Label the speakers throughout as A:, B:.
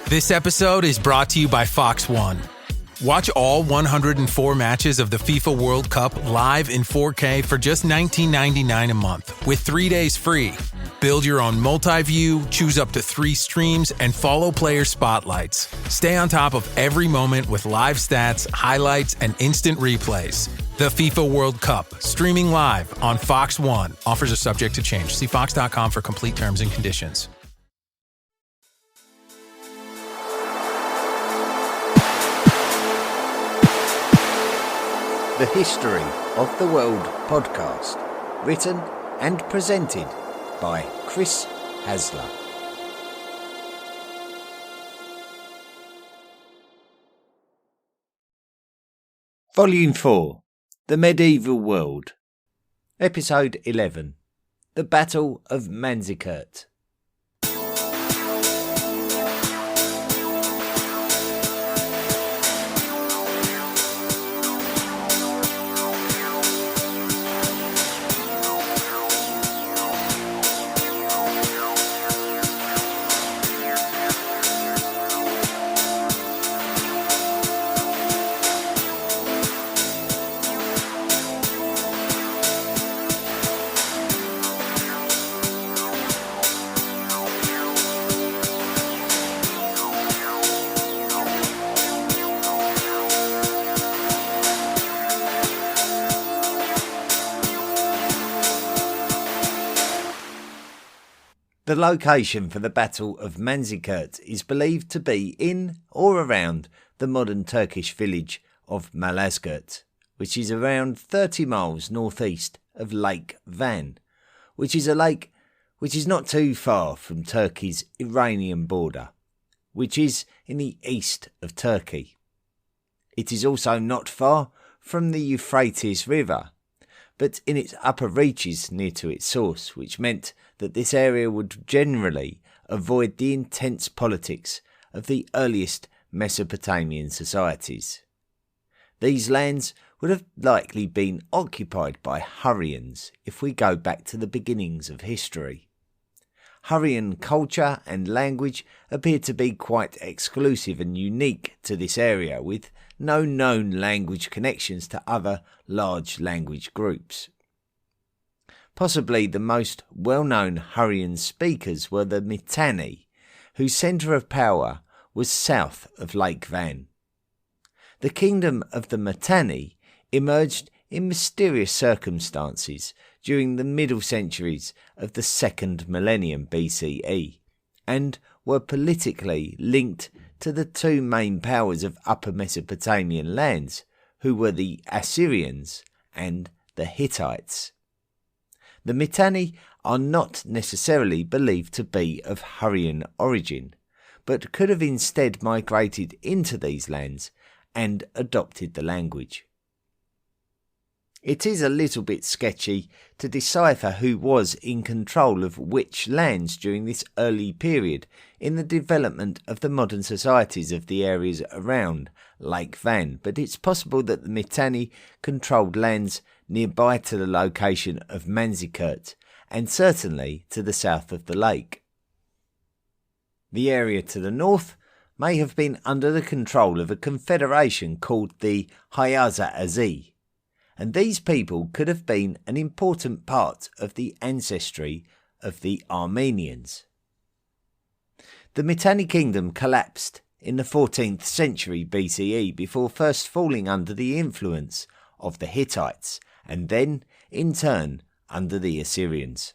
A: This episode is brought to you by Fox One. Watch all 104 matches of the FIFA World Cup live in 4K for just $19.99 a month with 3 days free. Build your own multi-view, choose up to 3 streams, and follow player spotlights. Stay on top of every moment with live stats, highlights, and instant replays. The FIFA World Cup, streaming live on Fox One. Offers are subject to change. See fox.com for complete terms and conditions.
B: The History of the World podcast, written and presented by Chris Hasler. Volume 4, The Medieval World, Episode 11, The Battle of Manzikert. The location for the Battle of Manzikert is believed to be in or around the modern Turkish village of Manzikert, which is around 30 miles northeast of Lake Van, which is a lake which is not too far from Turkey's Iranian border, which is in the east of Turkey. It is also not far from the Euphrates River, but in its upper reaches near to its source, which meant that this area would generally avoid the intense politics of the earliest Mesopotamian societies. These lands would have likely been occupied by Hurrians if we go back to the beginnings of history. Hurrian culture and language appear to be quite exclusive and unique to this area, with no known language connections to other large language groups. Possibly the most well-known Hurrian speakers were the Mitanni, whose centre of power was south of Lake Van. The kingdom of the Mitanni emerged in mysterious circumstances during the middle centuries of the second millennium BCE, and were politically linked to the two main powers of Upper Mesopotamian lands, who were the Assyrians and the Hittites. The Mitanni are not necessarily believed to be of Hurrian origin, but could have instead migrated into these lands and adopted the language. It is a little bit sketchy to decipher who was in control of which lands during this early period in the development of the modern societies of the areas around Lake Van, but it's possible that the Mitanni controlled lands nearby to the location of Manzikert, and certainly to the south of the lake. The area to the north may have been under the control of a confederation called the Hayaza Azi, and these people could have been an important part of the ancestry of the Armenians. The Mitanni kingdom collapsed in the 14th century BCE before first falling under the influence of the Hittites and then, in turn, under the Assyrians.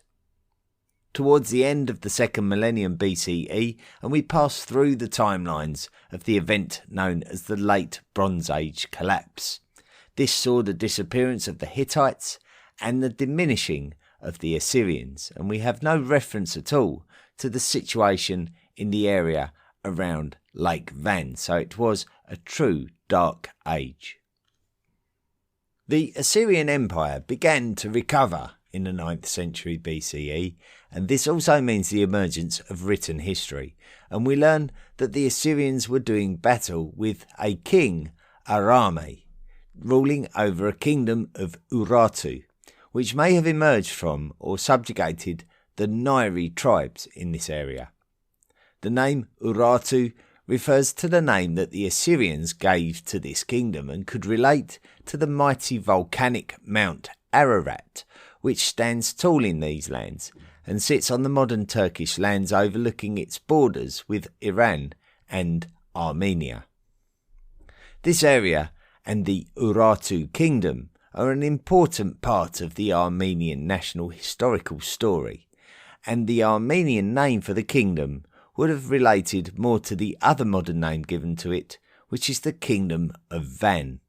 B: Towards the end of the second millennium BCE, and we pass through the timelines of the event known as the Late Bronze Age collapse. This saw the disappearance of the Hittites and the diminishing of the Assyrians, and we have no reference at all to the situation in the area around Lake Van, so it was a true dark age. The Assyrian Empire began to recover in the 9th century BCE, and this also means the emergence of written history, and we learn that the Assyrians were doing battle with a king, Arame, ruling over a kingdom of Urartu, which may have emerged from or subjugated the Nairi tribes in this area. The name Urartu refers to the name that the Assyrians gave to this kingdom and could relate to the mighty volcanic Mount Ararat, which stands tall in these lands and sits on the modern Turkish lands overlooking its borders with Iran and Armenia. This area and the Urartu kingdom are an important part of the Armenian national historical story, and the Armenian name for the kingdom would have related more to the other modern name given to it, which is the Kingdom of Van.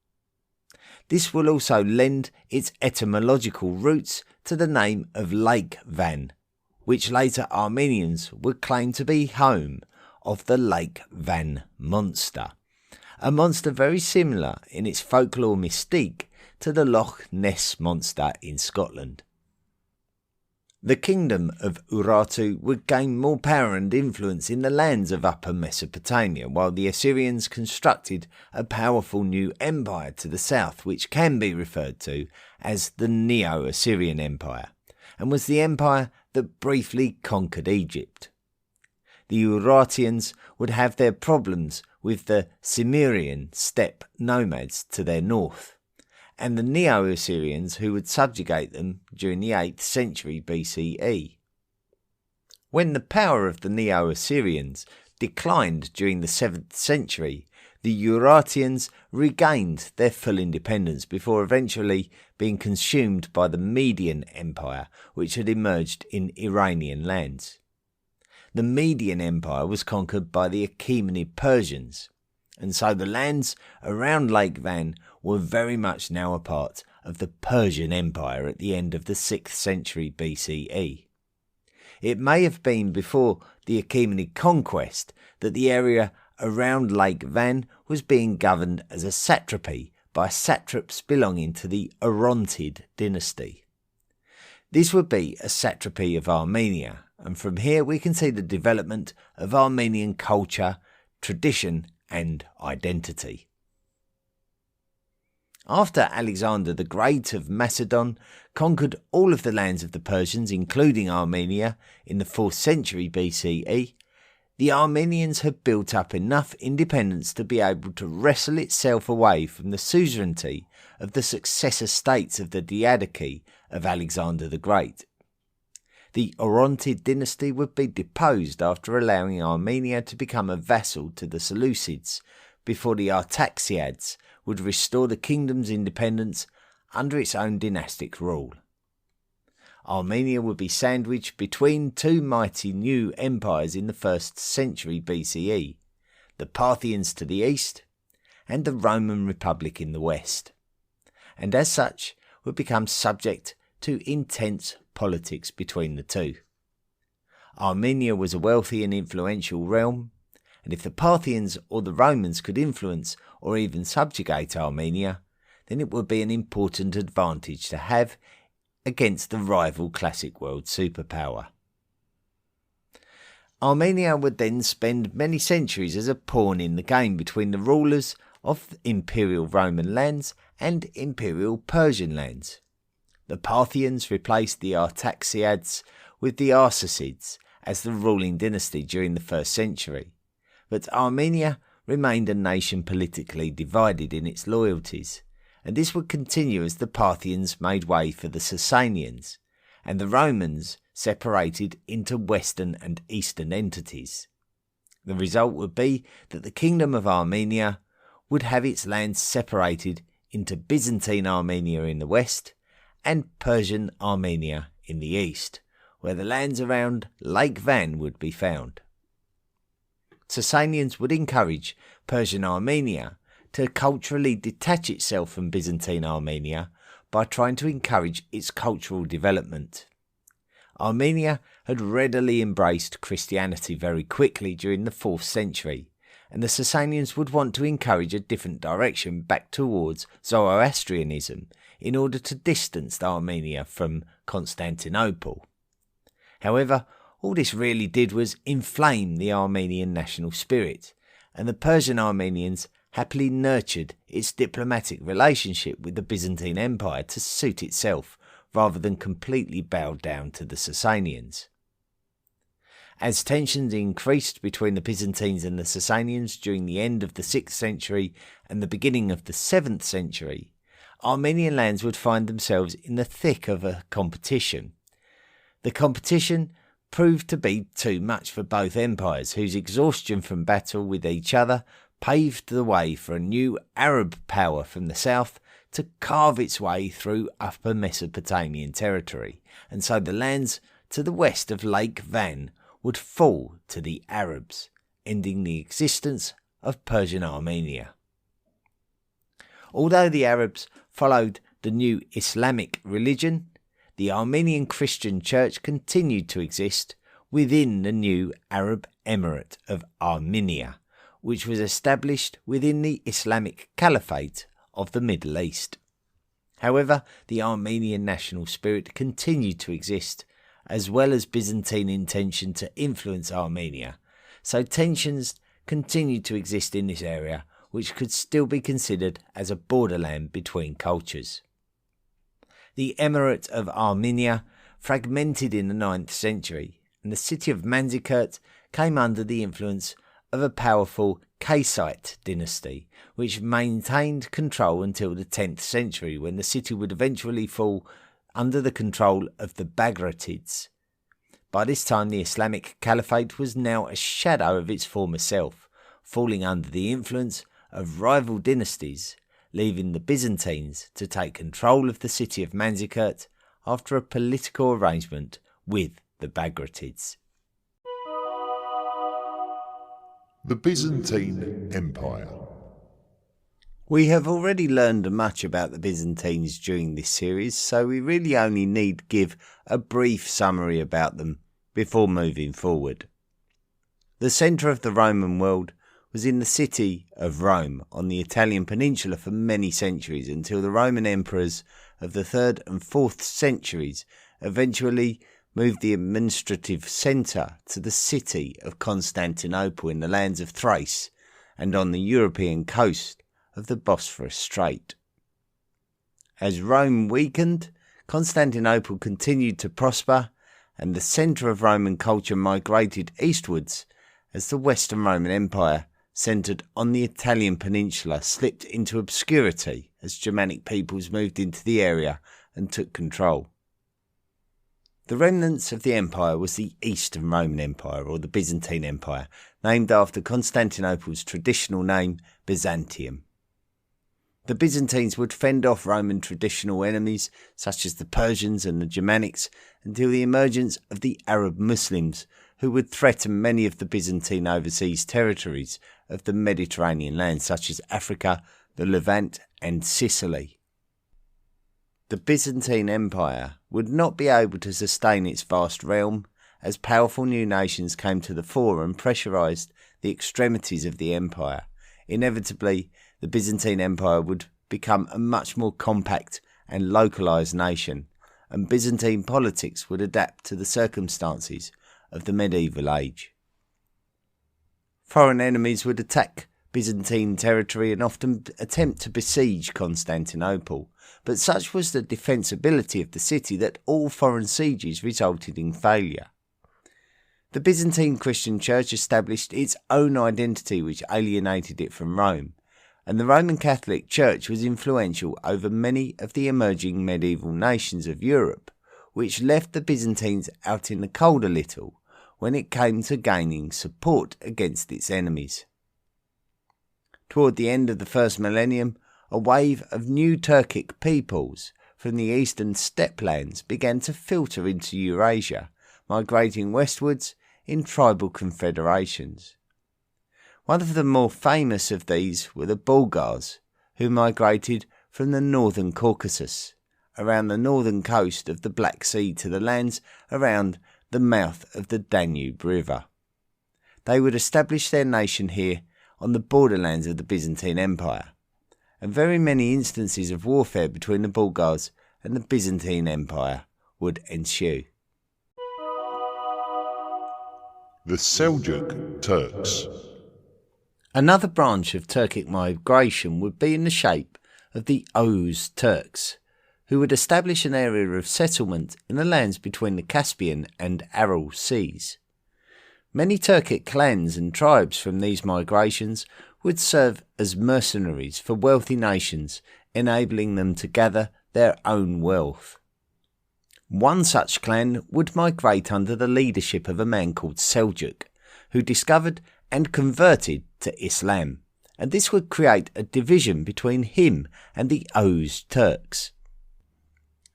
B: This will also lend its etymological roots to the name of Lake Van, which later Armenians would claim to be home of the Lake Van monster, a monster very similar in its folklore mystique to the Loch Ness monster in Scotland. The kingdom of Urartu would gain more power and influence in the lands of Upper Mesopotamia, while the Assyrians constructed a powerful new empire to the south, which can be referred to as the Neo-Assyrian Empire, and was the empire that briefly conquered Egypt. The Urartians would have their problems with the Cimmerian steppe nomads to their north, and the Neo-Assyrians who would subjugate them during the 8th century BCE. When the power of the Neo-Assyrians declined during the 7th century, the Urartians regained their full independence before eventually being consumed by the Median Empire, which had emerged in Iranian lands. The Median Empire was conquered by the Achaemenid Persians, and so the lands around Lake Van were very much now a part of the Persian Empire at the end of the 6th century BCE. It may have been before the Achaemenid conquest that the area around Lake Van was being governed as a satrapy by satraps belonging to the Orontid dynasty. This would be a satrapy of Armenia, and from here we can see the development of Armenian culture, tradition and identity. After Alexander the Great of Macedon conquered all of the lands of the Persians, including Armenia, in the 4th century BCE, the Armenians had built up enough independence to be able to wrestle itself away from the suzerainty of the successor states of the Diadochi of Alexander the Great. The Orontid dynasty would be deposed after allowing Armenia to become a vassal to the Seleucids, before the Artaxiads would restore the kingdom's independence under its own dynastic rule. Armenia would be sandwiched between two mighty new empires in the 1st century BCE, the Parthians to the east and the Roman Republic in the west, and as such would become subject to intense politics between the two. Armenia was a wealthy and influential realm, and if the Parthians or the Romans could influence or even subjugate Armenia, then it would be an important advantage to have against the rival classic world superpower. Armenia would then spend many centuries as a pawn in the game between the rulers of Imperial Roman lands and Imperial Persian lands. The Parthians replaced the Artaxiads with the Arsacids as the ruling dynasty during the 1st century, but Armenia remained a nation politically divided in its loyalties, and this would continue as the Parthians made way for the Sasanians, and the Romans separated into western and eastern entities. The result would be that the Kingdom of Armenia would have its lands separated into Byzantine Armenia in the west and Persian Armenia in the east, where the lands around Lake Van would be found. Sasanians would encourage Persian Armenia to culturally detach itself from Byzantine Armenia by trying to encourage its cultural development. Armenia had readily embraced Christianity very quickly during the 4th century, and the Sasanians would want to encourage a different direction back towards Zoroastrianism in order to distance Armenia from Constantinople. However, all this really did was inflame the Armenian national spirit, and the Persian Armenians happily nurtured its diplomatic relationship with the Byzantine Empire to suit itself, rather than completely bow down to the Sasanians. As tensions increased between the Byzantines and the Sasanians during the end of the 6th century and the beginning of the 7th century, Armenian lands would find themselves in the thick of a competition. The competition proved to be too much for both empires, whose exhaustion from battle with each other paved the way for a new Arab power from the south to carve its way through Upper Mesopotamian territory, and so the lands to the west of Lake Van would fall to the Arabs, ending the existence of Persian Armenia. Although the Arabs followed the new Islamic religion, the Armenian Christian Church continued to exist within the new Arab Emirate of Armenia, which was established within the Islamic Caliphate of the Middle East. However, the Armenian national spirit continued to exist, as well as Byzantine intention to influence Armenia, so tensions continued to exist in this area, which could still be considered as a borderland between cultures. The Emirate of Armenia fragmented in the 9th century, and the city of Manzikert came under the influence of a powerful Kassite dynasty, which maintained control until the 10th century, when the city would eventually fall under the control of the Bagratids. By this time, the Islamic Caliphate was now a shadow of its former self, falling under the influence of rival dynasties, leaving the Byzantines to take control of the city of Manzikert after a political arrangement with the Bagratids.
C: The Byzantine Empire.
B: We have already learned much about the Byzantines during this series, so we really only need give a brief summary about them before moving forward. The centre of the Roman world was in the city of Rome on the Italian peninsula for many centuries, until the Roman emperors of the 3rd and 4th centuries eventually moved the administrative centre to the city of Constantinople in the lands of Thrace and on the European coast of the Bosphorus Strait. As Rome weakened, Constantinople continued to prosper, and the centre of Roman culture migrated eastwards as the Western Roman Empire, centred on the Italian peninsula, slipped into obscurity as Germanic peoples moved into the area and took control. The remnants of the empire was the Eastern Roman Empire, or the Byzantine Empire, named after Constantinople's traditional name, Byzantium. The Byzantines would fend off Roman traditional enemies such as the Persians and the Germanics until the emergence of the Arab Muslims, who would threaten many of the Byzantine overseas territories of the Mediterranean lands such as Africa, the Levant and Sicily. The Byzantine Empire would not be able to sustain its vast realm as powerful new nations came to the fore and pressurised the extremities of the empire. Inevitably, the Byzantine Empire would become a much more compact and localised nation, and Byzantine politics would adapt to the circumstances of the medieval age. Foreign enemies would attack Byzantine territory and often attempt to besiege Constantinople, but such was the defensibility of the city that all foreign sieges resulted in failure. The Byzantine Christian Church established its own identity which alienated it from Rome, and the Roman Catholic Church was influential over many of the emerging medieval nations of Europe, which left the Byzantines out in the cold a little when it came to gaining support against its enemies. Toward the end of the first millennium, a wave of new Turkic peoples from the eastern steppe lands began to filter into Eurasia, migrating westwards in tribal confederations. One of the more famous of these were the Bulgars, who migrated from the northern Caucasus, around the northern coast of the Black Sea to the lands around the mouth of the Danube River. They would establish their nation here on the borderlands of the Byzantine Empire, and very many instances of warfare between the Bulgars and the Byzantine Empire would ensue.
C: The Seljuk Turks.
B: Another branch of Turkic migration would be in the shape of the Oghuz Turks, who would establish an area of settlement in the lands between the Caspian and Aral Seas. Many Turkic clans and tribes from these migrations would serve as mercenaries for wealthy nations, enabling them to gather their own wealth. One such clan would migrate under the leadership of a man called Seljuk, who discovered and converted to Islam, and this would create a division between him and the Oghuz Turks.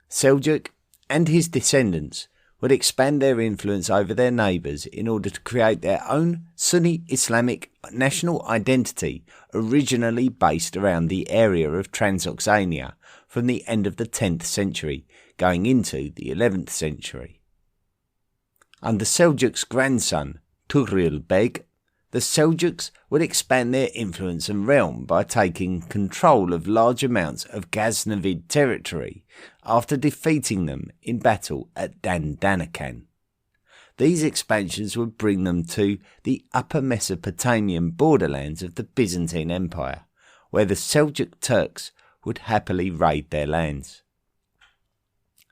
B: Seljuk and his descendants would expand their influence over their neighbours in order to create their own Sunni Islamic national identity, originally based around the area of Transoxania from the end of the 10th century going into the 11th century. Under Seljuk's grandson, Tugril Beg, the Seljuks would expand their influence and realm by taking control of large amounts of Ghaznavid territory after defeating them in battle at Dandanakan. These expansions would bring them to the upper Mesopotamian borderlands of the Byzantine Empire, where the Seljuk Turks would happily raid their lands.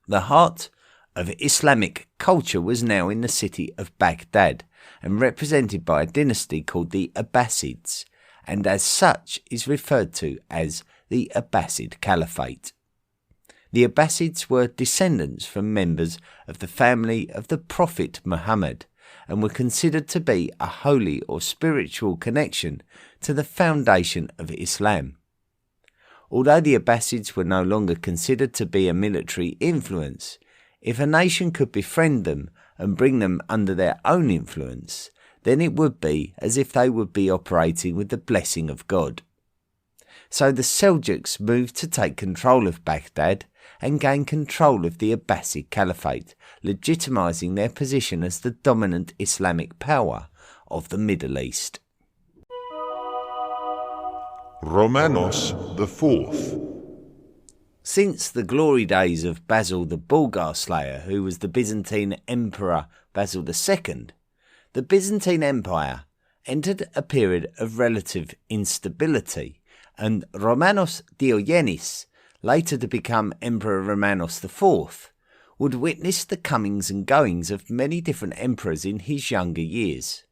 B: The heart of Islamic culture was now in the city of Baghdad, and represented by a dynasty called the Abbasids, and as such is referred to as the Abbasid Caliphate. The Abbasids were descendants from members of the family of the Prophet Muhammad, and were considered to be a holy or spiritual connection to the foundation of Islam. Although the Abbasids were no longer considered to be a military influence, if a nation could befriend them and bring them under their own influence, then it would be as if they would be operating with the blessing of God. So the Seljuks moved to take control of Baghdad and gain control of the Abbasid Caliphate, legitimising their position as the dominant Islamic power of the Middle East.
C: Romanos IV.
B: Since the glory days of Basil the Bulgar Slayer, who was the Byzantine Emperor Basil II, the Byzantine Empire entered a period of relative instability, and Romanos Diogenes, later to become Emperor Romanos IV, would witness the comings and goings of many different emperors in his younger years.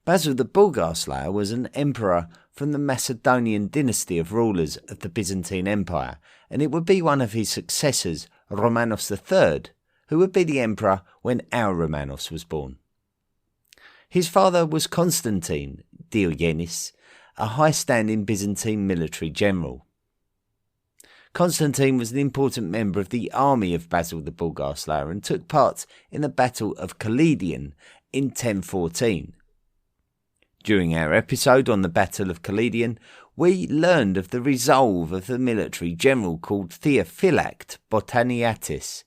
B: Basil the Bulgar Slayer was an emperor from the Macedonian dynasty of rulers of the Byzantine Empire, and it would be one of his successors, Romanos III, who would be the emperor when our Romanos was born. His father was Constantine Diogenes, a high-standing Byzantine military general. Constantine was an important member of the army of Basil the Bulgar Slayer and took part in the Battle of Caledion in 1014. During our episode on the Battle of Caledion, we learned of the resolve of the military general called Theophylact Botaniatis,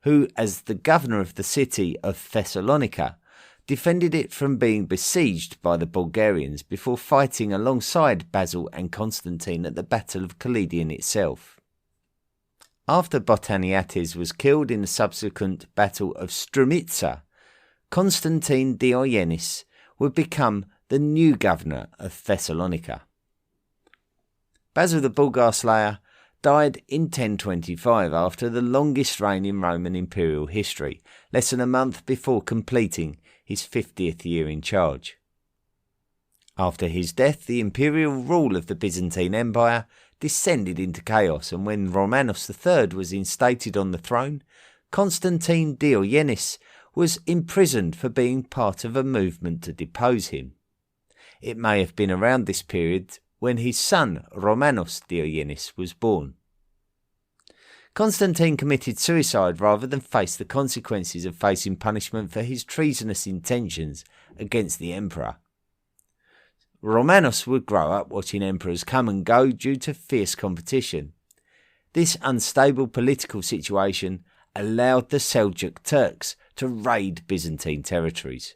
B: who, as the governor of the city of Thessalonica, defended it from being besieged by the Bulgarians before fighting alongside Basil and Constantine at the Battle of Caledion itself. After Botaniatis was killed in the subsequent Battle of Strumitsa, Constantine Diogenes would become the new governor of Thessalonica. Basil the Bulgar Slayer died in 1025 after the longest reign in Roman imperial history, less than a month before completing his 50th year in charge. After his death, the imperial rule of the Byzantine Empire descended into chaos, and when Romanos III was instated on the throne, Constantine Diogenes was imprisoned for being part of a movement to depose him. It may have been around this period when his son Romanos Diogenes was born. Constantine committed suicide rather than face the consequences of facing punishment for his treasonous intentions against the emperor. Romanos would grow up watching emperors come and go due to fierce competition. This unstable political situation allowed the Seljuk Turks to raid Byzantine territories.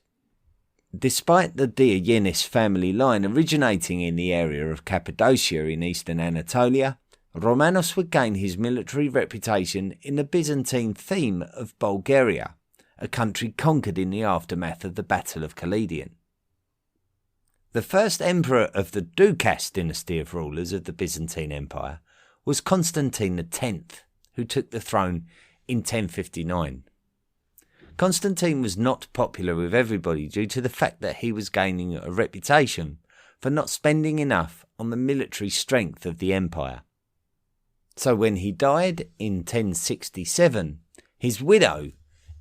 B: Despite the Diogenes family line originating in the area of Cappadocia in eastern Anatolia, Romanos would gain his military reputation in the Byzantine theme of Bulgaria, a country conquered in the aftermath of the Battle of Caledion. The first emperor of the Dukas dynasty of rulers of the Byzantine Empire was Constantine X, who took the throne in 1059. Constantine was not popular with everybody due to the fact that he was gaining a reputation for not spending enough on the military strength of the empire. So when he died in 1067, his widow,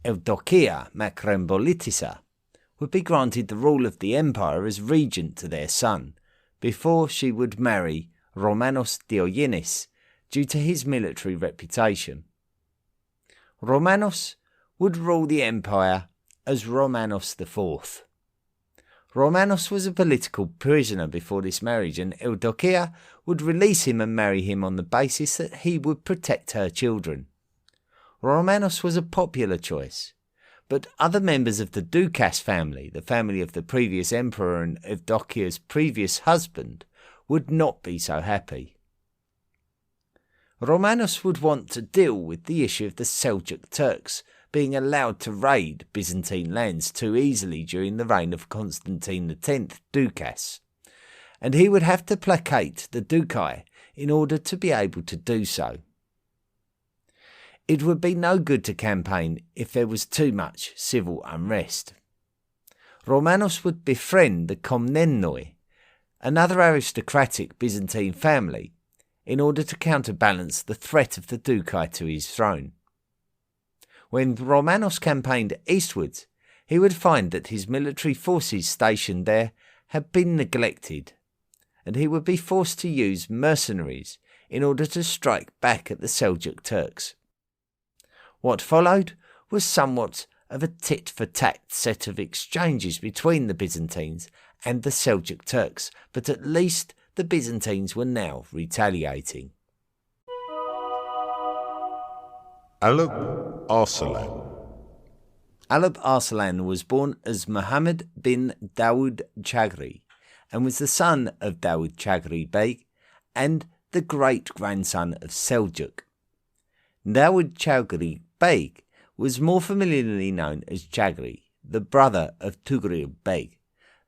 B: Eudokia Macrembolitissa, would be granted the rule of the empire as regent to their son, before she would marry Romanos Diogenes due to his military reputation. Romanos would rule the empire as Romanos IV. Romanos was a political prisoner before this marriage, and Eudokia would release him and marry him on the basis that he would protect her children. Romanos was a popular choice, but other members of the Ducas family, the family of the previous emperor and Eudokia's previous husband, would not be so happy. Romanos would want to deal with the issue of the Seljuk Turks being allowed to raid Byzantine lands too easily during the reign of Constantine X Ducas, and he would have to placate the Dukai in order to be able to do so. It would be no good to campaign if there was too much civil unrest. Romanos would befriend the Komnenoi, another aristocratic Byzantine family, in order to counterbalance the threat of the Dukai to his throne. When Romanos campaigned eastwards, he would find that his military forces stationed there had been neglected, and he would be forced to use mercenaries in order to strike back at the Seljuk Turks. What followed was somewhat of a tit-for-tat set of exchanges between the Byzantines and the Seljuk Turks, but at least the Byzantines were now retaliating.
C: Alp Arslan.
B: Alp Arslan was born as Muhammad bin Dawood Chagri and was the son of Dawood Chagri Bey and the great-grandson of Seljuk. Dawood Chagri Bey was more familiarly known as Chagri, the brother of Tugril Bey,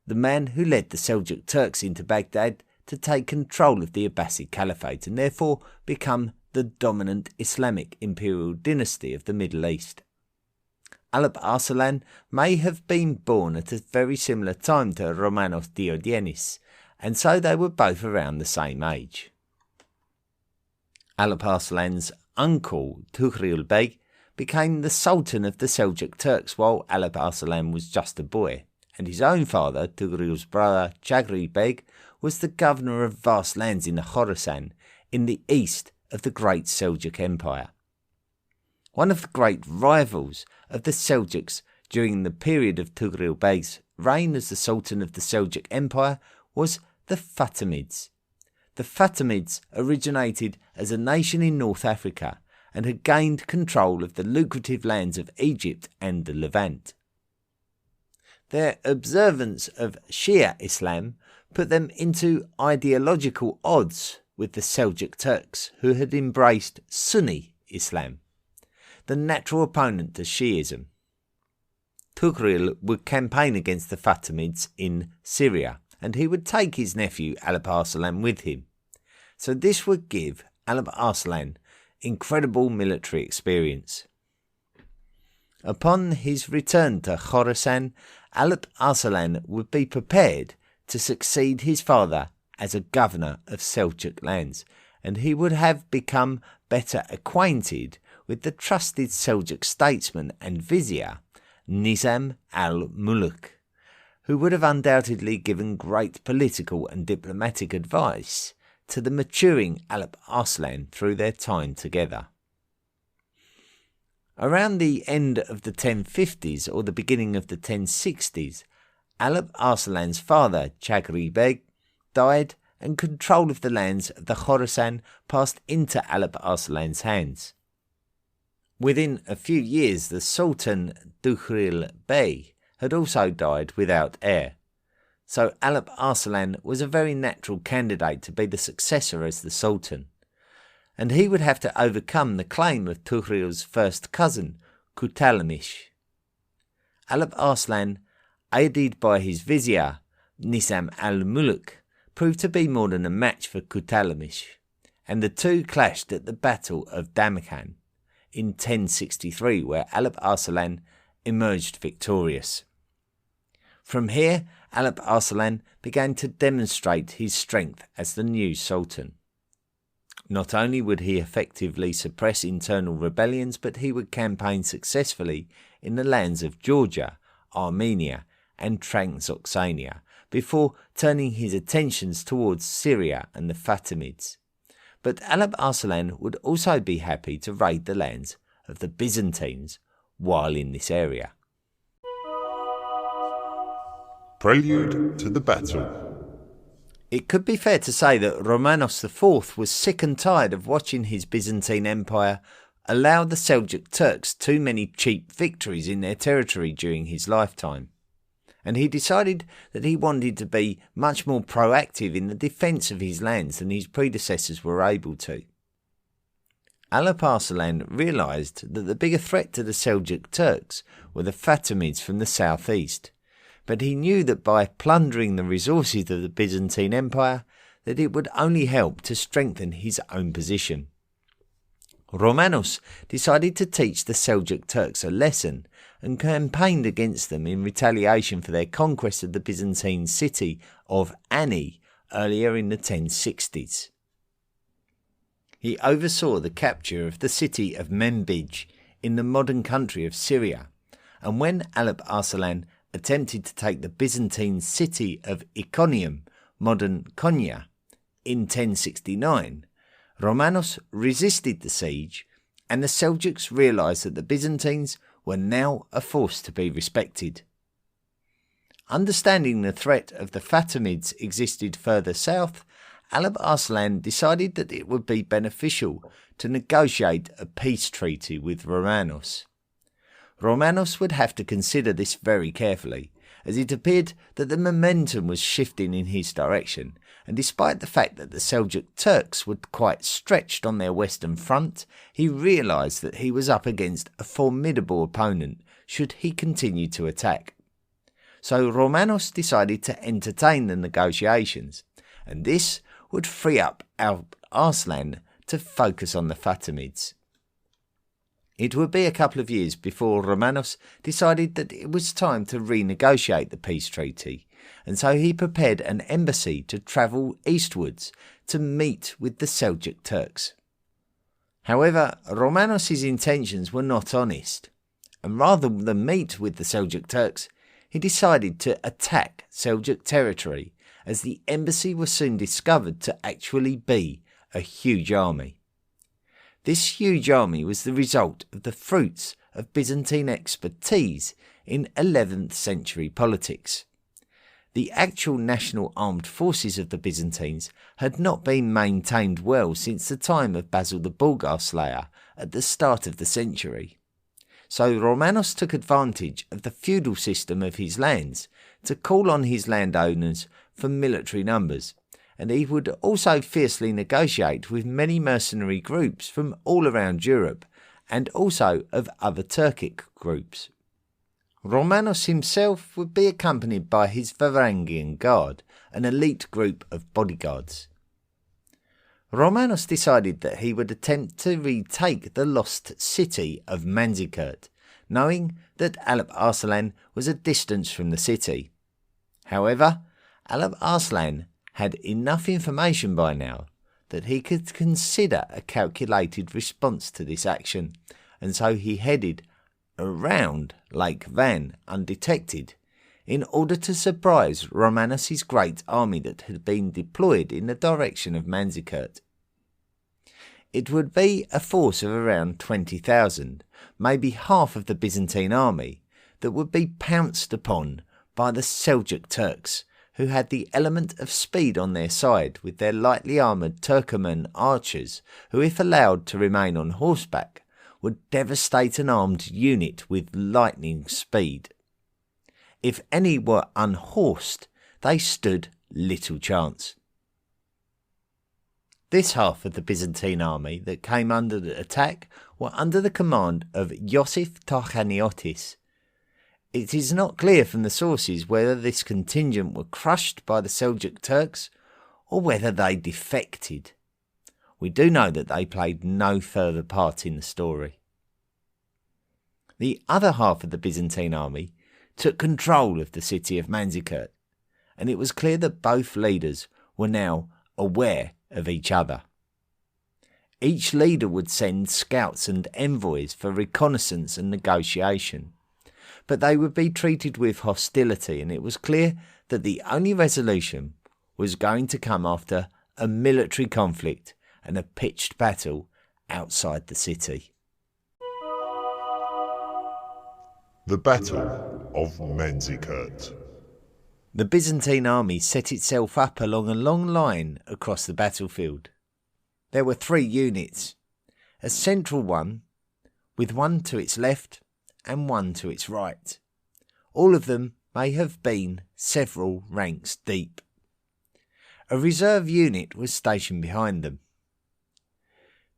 B: the man who led the Seljuk Turks into Baghdad to take control of the Abbasid Caliphate and therefore become the dominant Islamic imperial dynasty of the Middle East. Alp Arslan may have been born at a very similar time to Romanos Diogenes, and so they were both around the same age. Alp Arslan's uncle, Tugril Bey, became the Sultan of the Seljuk Turks while Alp Arslan was just a boy, and his own father, Tugril's brother, Chagri Bey, was the governor of vast lands in the Khorasan, in the east of the great Seljuk Empire. One of the great rivals of the Seljuks during the period of Tugril Bey's reign as the Sultan of the Seljuk Empire was the Fatimids. The Fatimids originated as a nation in North Africa and had gained control of the lucrative lands of Egypt and the Levant. Their observance of Shia Islam put them into ideological odds with the Seljuk Turks, who had embraced Sunni Islam, the natural opponent to Shiism. Tugril would campaign against the Fatimids in Syria, and he would take his nephew Alp Arslan with him. So this would give Alp Arslan incredible military experience. Upon his return to Khorasan, Alp Arslan would be prepared to succeed his father as a governor of Seljuk lands, and he would have become better acquainted with the trusted Seljuk statesman and vizier Nizam al-Muluk, who would have undoubtedly given great political and diplomatic advice to the maturing Alp Arslan through their time together. Around the end of the 1050s or the beginning of the 1060s, Alp Arslan's father, Chagri Bey, died, and control of the lands of the Khorasan passed into Alp Arslan's hands. Within a few years, the Sultan Tugril Bey had also died without heir, so Alp Arslan was a very natural candidate to be the successor as the Sultan, and he would have to overcome the claim of Tugril's first cousin, Kutalamish. Alp Arslan, aided by his vizier, Nizam al-Muluk, proved to be more than a match for Kutalamish, and the two clashed at the Battle of Damkhan in 1063, where Alp Arslan emerged victorious. From here, Alp Arslan began to demonstrate his strength as the new sultan. Not only would he effectively suppress internal rebellions, but he would campaign successfully in the lands of Georgia, Armenia, and Transoxania, before turning his attentions towards Syria and the Fatimids. But Alp Arslan would also be happy to raid the lands of the Byzantines while in this area.
C: Prelude to the battle.
B: It could be fair to say that Romanos IV was sick and tired of watching his Byzantine Empire allow the Seljuk Turks too many cheap victories in their territory during his lifetime, and he decided that he wanted to be much more proactive in the defence of his lands than his predecessors were able to. Alp Arslan realised that the bigger threat to the Seljuk Turks were the Fatimids from the southeast, but he knew that by plundering the resources of the Byzantine Empire, that it would only help to strengthen his own position. Romanos decided to teach the Seljuk Turks a lesson and campaigned against them in retaliation for their conquest of the Byzantine city of Ani earlier in the 1060s. He oversaw the capture of the city of Manbij in the modern country of Syria, and when Alp Arslan attempted to take the Byzantine city of Iconium, modern Konya, in 1069, Romanos resisted the siege, and the Seljuks realised that the Byzantines were now a force to be respected. Understanding the threat of the Fatimids existed further south, Alp Arslan decided that it would be beneficial to negotiate a peace treaty with Romanos. Romanos would have to consider this very carefully, as it appeared that the momentum was shifting in his direction, and despite the fact that the Seljuk Turks were quite stretched on their western front, he realised that he was up against a formidable opponent should he continue to attack. So Romanos decided to entertain the negotiations, and this would free up Alp Arslan to focus on the Fatimids. It would be a couple of years before Romanos decided that it was time to renegotiate the peace treaty, and so he prepared an embassy to travel eastwards to meet with the Seljuk Turks. However, Romanos' intentions were not honest, and rather than meet with the Seljuk Turks, he decided to attack Seljuk territory, as the embassy was soon discovered to actually be a huge army. This huge army was the result of the fruits of Byzantine expertise in 11th century politics. The actual national armed forces of the Byzantines had not been maintained well since the time of Basil the Bulgar Slayer at the start of the century. So Romanos took advantage of the feudal system of his lands to call on his landowners for military numbers, and he would also fiercely negotiate with many mercenary groups from all around Europe, and also of other Turkic groups. Romanos himself would be accompanied by his Varangian Guard, an elite group of bodyguards. Romanos decided that he would attempt to retake the lost city of Manzikert, knowing that Alp Arslan was a distance from the city. However, Alp Arslan had enough information by now that he could consider a calculated response to this action, and so he headed around Lake Van undetected in order to surprise Romanos' great army that had been deployed in the direction of Manzikert. It would be a force of around 20,000, maybe half of the Byzantine army, that would be pounced upon by the Seljuk Turks, who had the element of speed on their side with their lightly armoured Turkoman archers, who, if allowed to remain on horseback, would devastate an armed unit with lightning speed. If any were unhorsed, they stood little chance. This half of the Byzantine army that came under the attack were under the command of Iosif Tarchaniotis. It is not clear from the sources whether this contingent were crushed by the Seljuk Turks or whether they defected. We do know that they played no further part in the story. The other half of the Byzantine army took control of the city of Manzikert, and it was clear that both leaders were now aware of each other. Each leader would send scouts and envoys for reconnaissance and negotiation, but they would be treated with hostility, and it was clear that the only resolution was going to come after a military conflict and a pitched battle outside the city.
C: The Battle of Manzikert.
B: The Byzantine army set itself up along a long line across the battlefield. There were 3 units, a central one with one to its left and one to its right. All of them may have been several ranks deep. A reserve unit was stationed behind them.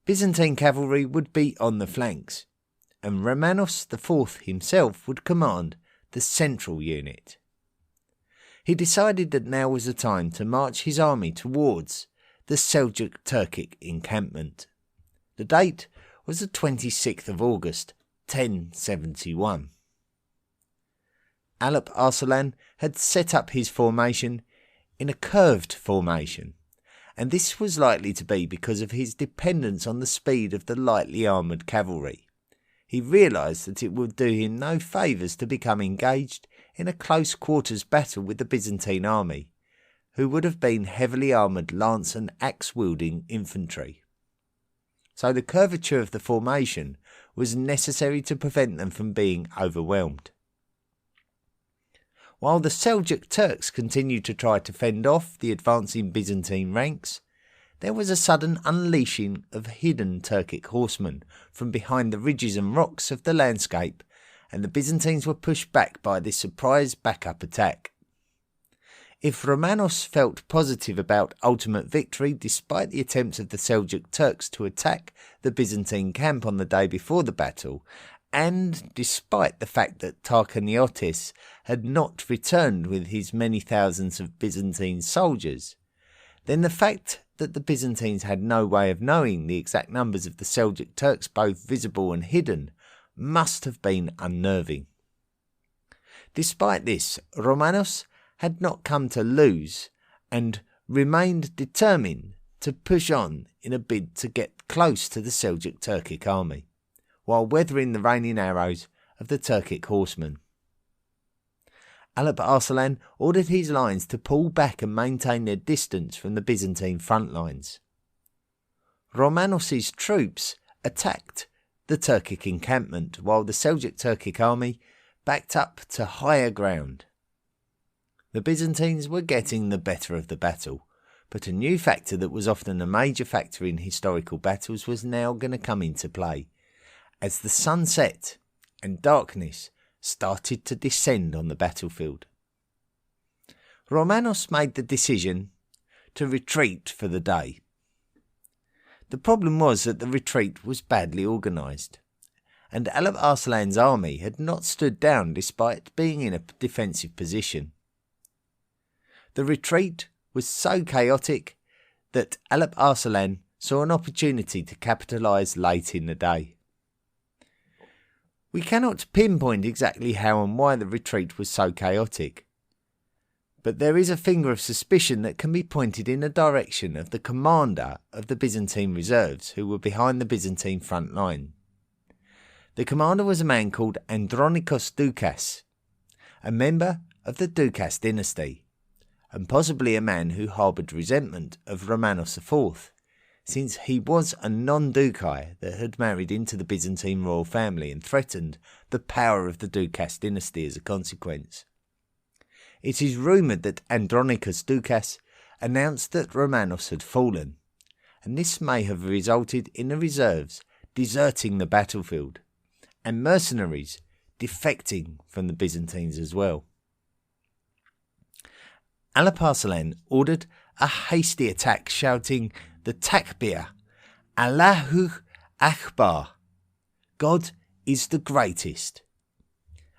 B: Byzantine cavalry would be on the flanks, and Romanos IV himself would command the central unit. He decided that now was the time to march his army towards the Seljuk Turkic encampment. The date was the 26th of August, 1071. Alp Arslan had set up his formation in a curved formation, and this was likely to be because of his dependence on the speed of the lightly armoured cavalry. He realised that it would do him no favours to become engaged in a close quarters battle with the Byzantine army, who would have been heavily armoured lance and axe-wielding infantry. So the curvature of the formation was necessary to prevent them from being overwhelmed. While the Seljuk Turks continued to try to fend off the advancing Byzantine ranks, there was a sudden unleashing of hidden Turkic horsemen from behind the ridges and rocks of the landscape, and the Byzantines were pushed back by this surprise backup attack. If Romanos felt positive about ultimate victory despite the attempts of the Seljuk Turks to attack the Byzantine camp on the day before the battle, and despite the fact that Tarkaniotis had not returned with his many thousands of Byzantine soldiers, then the fact that the Byzantines had no way of knowing the exact numbers of the Seljuk Turks, both visible and hidden, must have been unnerving. Despite this, Romanos had not come to lose and remained determined to push on in a bid to get close to the Seljuk Turkic army, while weathering the raining arrows of the Turkic horsemen. Alp Arslan ordered his lines to pull back and maintain their distance from the Byzantine front lines. Romanos's troops attacked the Turkic encampment, while the Seljuk Turkic army backed up to higher ground. The Byzantines were getting the better of the battle, but a new factor that was often a major factor in historical battles was now going to come into play, as the sun set and darkness started to descend on the battlefield. Romanos made the decision to retreat for the day. The problem was that the retreat was badly organised, and Alp Arslan's army had not stood down despite being in a defensive position. The retreat was so chaotic that Alp Arslan saw an opportunity to capitalise late in the day. We cannot pinpoint exactly how and why the retreat was so chaotic, but there is a finger of suspicion that can be pointed in the direction of the commander of the Byzantine reserves who were behind the Byzantine front line. The commander was a man called Andronikos Doukas, a member of the Doukas dynasty, and possibly a man who harboured resentment of Romanos IV, since he was a non-Doukai that had married into the Byzantine royal family and threatened the power of the Doukas dynasty as a consequence. It is rumoured that Andronikos Doukas announced that Romanos had fallen, and this may have resulted in the reserves deserting the battlefield, and mercenaries defecting from the Byzantines as well. Alp Arslan ordered a hasty attack, shouting the takbir, Allahu Akbar, God is the greatest.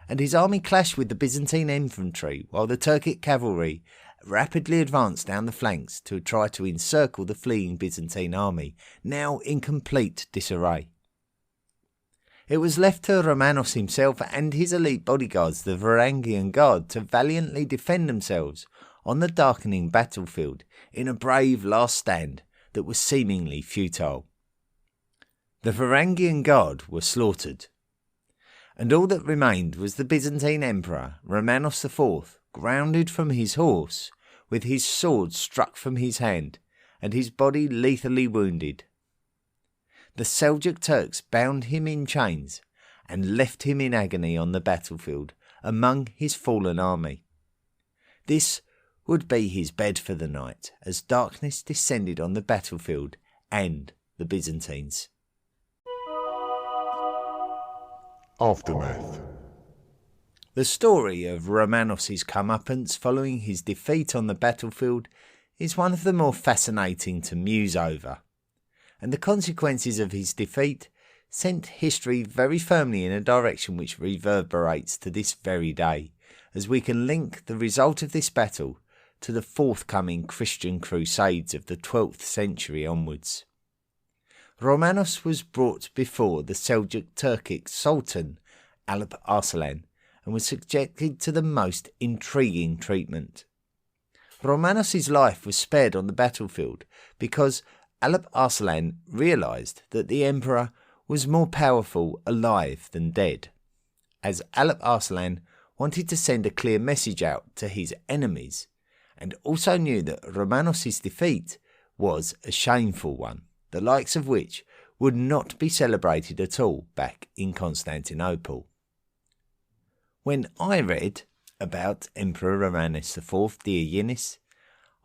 B: And his army clashed with the Byzantine infantry, while the Turkic cavalry rapidly advanced down the flanks to try to encircle the fleeing Byzantine army, now in complete disarray. It was left to Romanos himself and his elite bodyguards, the Varangian Guard, to valiantly defend themselves on the darkening battlefield in a brave last stand that was seemingly futile. The Varangian Guard were slaughtered, and all that remained was the Byzantine Emperor Romanos IV, grounded from his horse, with his sword struck from his hand, and his body lethally wounded. The Seljuk Turks bound him in chains and left him in agony on the battlefield among his fallen army. This would be his bed for the night as darkness descended on the battlefield and the Byzantines.
C: Aftermath.
B: The story of Romanos' comeuppance following his defeat on the battlefield is one of the more fascinating to muse over, and the consequences of his defeat sent history very firmly in a direction which reverberates to this very day, as we can link the result of this battle to the forthcoming Christian crusades of the 12th century onwards. Romanos was brought before the Seljuk Turkic Sultan Alp Arslan and was subjected to the most intriguing treatment. Romanos' life was spared on the battlefield because Alp Arslan realised that the emperor was more powerful alive than dead, as Alp Arslan wanted to send a clear message out to his enemies, and also knew that Romanos' defeat was a shameful one, the likes of which would not be celebrated at all back in Constantinople. When I read about Emperor Romanos IV Diogenes,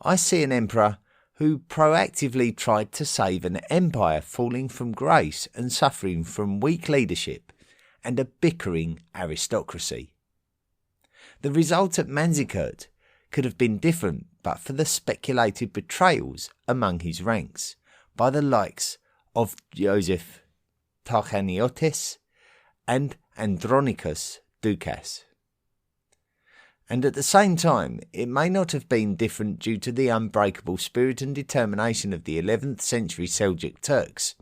B: I see an emperor who proactively tried to save an empire falling from grace and suffering from weak leadership and a bickering aristocracy. The result at Manzikert could have been different but for the speculated betrayals among his ranks by the likes of Joseph Tarchaniotis and Andronicus Ducas. And at the same time, it may not have been different due to the unbreakable spirit and determination of the 11th century Seljuk Turks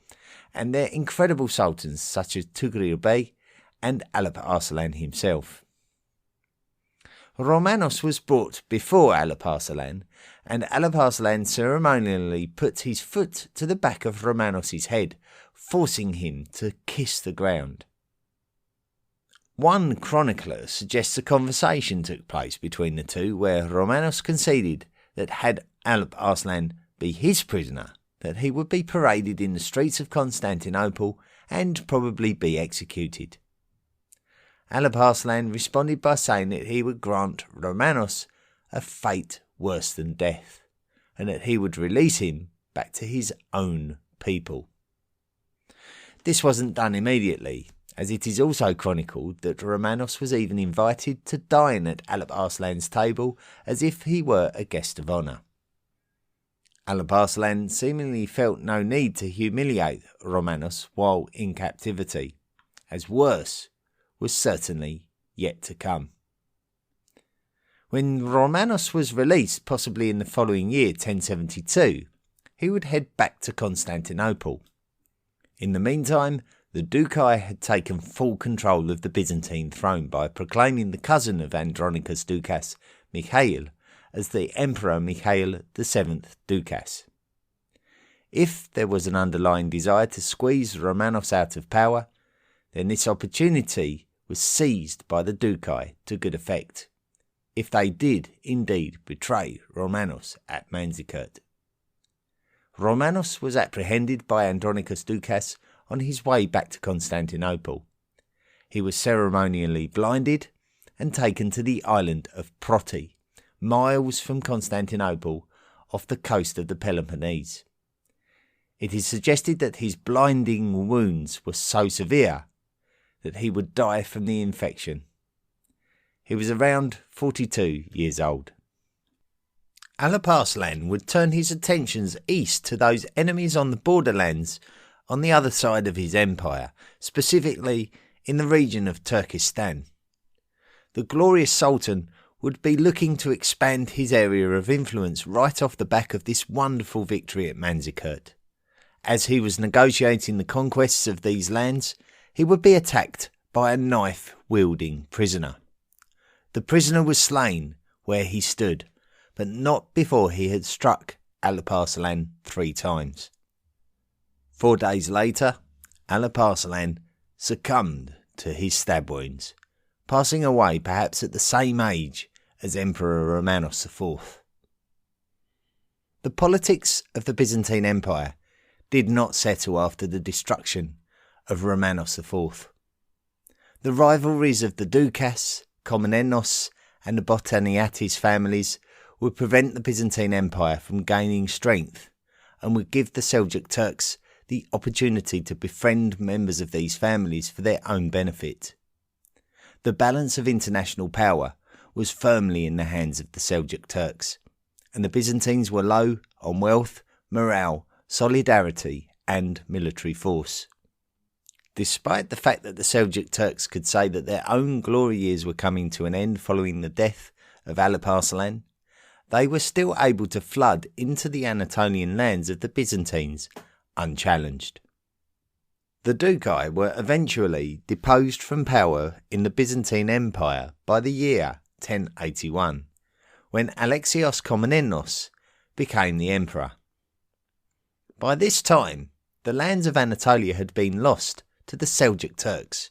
B: and their incredible sultans such as Tughril Bey and Alp Arslan himself. Romanos was brought before Alp Arslan, and Alp Arslan ceremonially put his foot to the back of Romanos' head, forcing him to kiss the ground. One chronicler suggests a conversation took place between the two where Romanos conceded that had Alp Arslan be his prisoner, that he would be paraded in the streets of Constantinople and probably be executed. Alp Arslan responded by saying that he would grant Romanos a fate worse than death, and that he would release him back to his own people. This wasn't done immediately, as it is also chronicled that Romanos was even invited to dine at Alp Arslan's table as if he were a guest of honour. Alp Arslan seemingly felt no need to humiliate Romanos while in captivity, as worse was certainly yet to come. When Romanos was released, possibly in the following year, 1072, he would head back to Constantinople. In the meantime, the Ducai had taken full control of the Byzantine throne by proclaiming the cousin of Andronicus Ducas, Mikhail, as the Emperor Mikhail VII Ducas. If there was an underlying desire to squeeze Romanos out of power, then this opportunity was seized by the Ducai to good effect, if they did indeed betray Romanos at Manzikert. Romanos was apprehended by Andronicus Ducas on his way back to Constantinople. He was ceremonially blinded and taken to the island of Proti, miles from Constantinople off the coast of the Peloponnese. It is suggested that his blinding wounds were so severe that he would die from the infection. He was around 42 years old. Alp Arslan would turn his attentions east to those enemies on the borderlands on the other side of his empire, specifically in the region of Turkestan. The glorious Sultan would be looking to expand his area of influence right off the back of this wonderful victory at Manzikert. As he was negotiating the conquests of these lands, he would be attacked by a knife-wielding prisoner. The prisoner was slain where he stood, but not before he had struck Alp Arslan 3 times. 4 days later, Alp Arslan succumbed to his stab wounds, passing away perhaps at the same age as Emperor Romanos IV. The politics of the Byzantine Empire did not settle after the destruction of Romanos IV. The rivalries of the Doukas, Komnenos and the Botaniates families would prevent the Byzantine Empire from gaining strength and would give the Seljuk Turks the opportunity to befriend members of these families for their own benefit. The balance of international power was firmly in the hands of the Seljuk Turks, and the Byzantines were low on wealth, morale, solidarity and military force. Despite the fact that the Seljuk Turks could say that their own glory years were coming to an end following the death of Alp Arslan, they were still able to flood into the Anatolian lands of the Byzantines unchallenged. The Doukai were eventually deposed from power in the Byzantine Empire by the year 1081, when Alexios Komnenos became the emperor. By this time, the lands of Anatolia had been lost to the Seljuk Turks,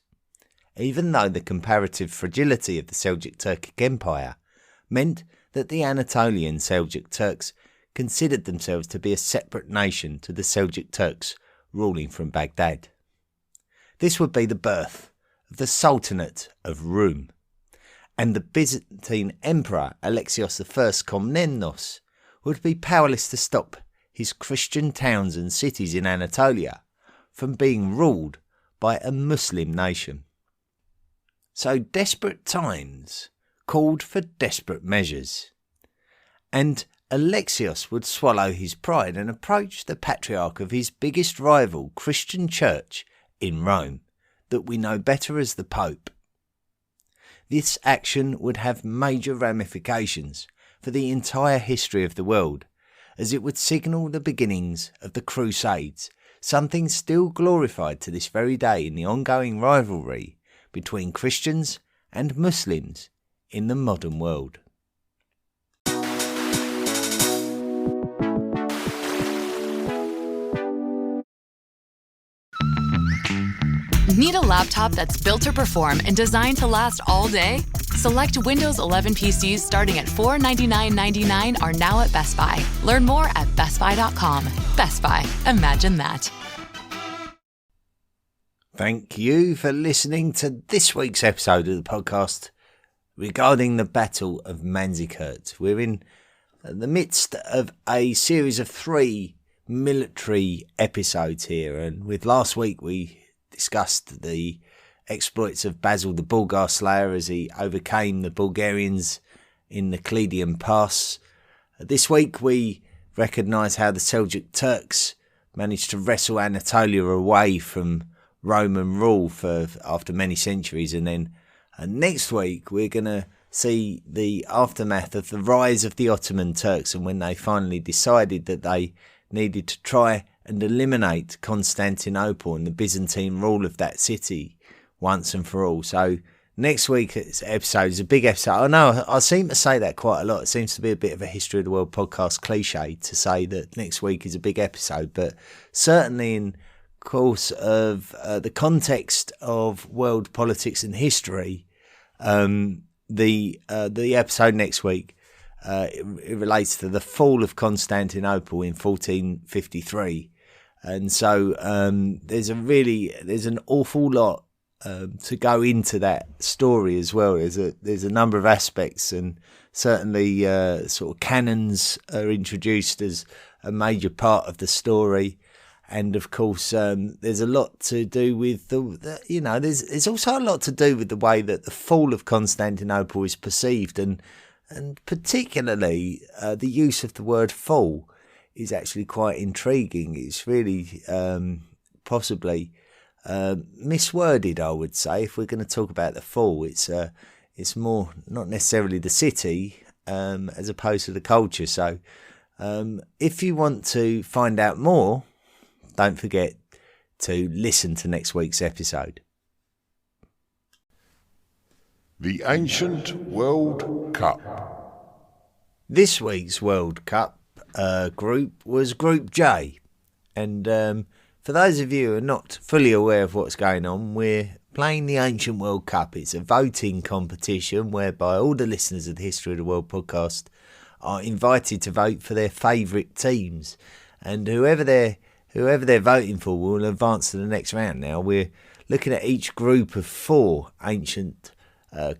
B: even though the comparative fragility of the Seljuk Turkic Empire meant that the Anatolian Seljuk Turks considered themselves to be a separate nation to the Seljuk Turks ruling from Baghdad. This would be the birth of the Sultanate of Rum, and the Byzantine Emperor Alexios I Komnenos would be powerless to stop his Christian towns and cities in Anatolia from being ruled by a Muslim nation. So desperate times called for desperate measures, and Alexios would swallow his pride and approach the patriarch of his biggest rival Christian church in Rome, that we know better as the Pope. This action would have major ramifications for the entire history of the world, as it would signal the beginnings of the Crusades, something still glorified to this very day in the ongoing rivalry between Christians and Muslims in the modern world.
D: Need a laptop that's built to perform and designed to last all day? Select Windows 11 PCs starting at $499.99 are now at Best Buy. Learn more at bestbuy.com. Best Buy. Imagine that.
B: Thank you for listening to this week's episode of the podcast regarding the Battle of Manzikert. We're in the midst of a series of 3 military episodes here, and with last week we discussed the exploits of Basil the Bulgar Slayer as he overcame the Bulgarians in the Cleidian Pass. This week we recognise how the Seljuk Turks managed to wrestle Anatolia away from Roman rule after many centuries, and then next week we're going to see the aftermath of the rise of the Ottoman Turks, and when they finally decided that they needed to try and eliminate Constantinople and the Byzantine rule of that city once and for all. So next week's episode is a big episode. I know I seem to say that quite a lot. It seems to be a bit of a History of the World podcast cliche to say that next week is a big episode, but certainly in course of the context of world politics and history, the episode next week it relates to the fall of Constantinople in 1453, and so there's an awful lot to go into that story as well. There's a number of aspects, and certainly sort of cannons are introduced as a major part of the story. And of course, there's a lot to do with there's also a lot to do with the way that the fall of Constantinople is perceived, and particularly the use of the word fall is actually quite intriguing. It's really possibly misworded, I would say. If we're going to talk about the fall, it's more not necessarily the city as opposed to the culture. So if you want to find out more, don't forget to listen to next week's episode.
C: The Ancient World Cup.
B: This week's World Cup group was Group J. And for those of you who are not fully aware of what's going on, we're playing the Ancient World Cup. It's a voting competition whereby all the listeners of the History of the World podcast are invited to vote for their favourite teams. And whoever they're voting for will advance to the next round. Now, we're looking at each group of 4 ancient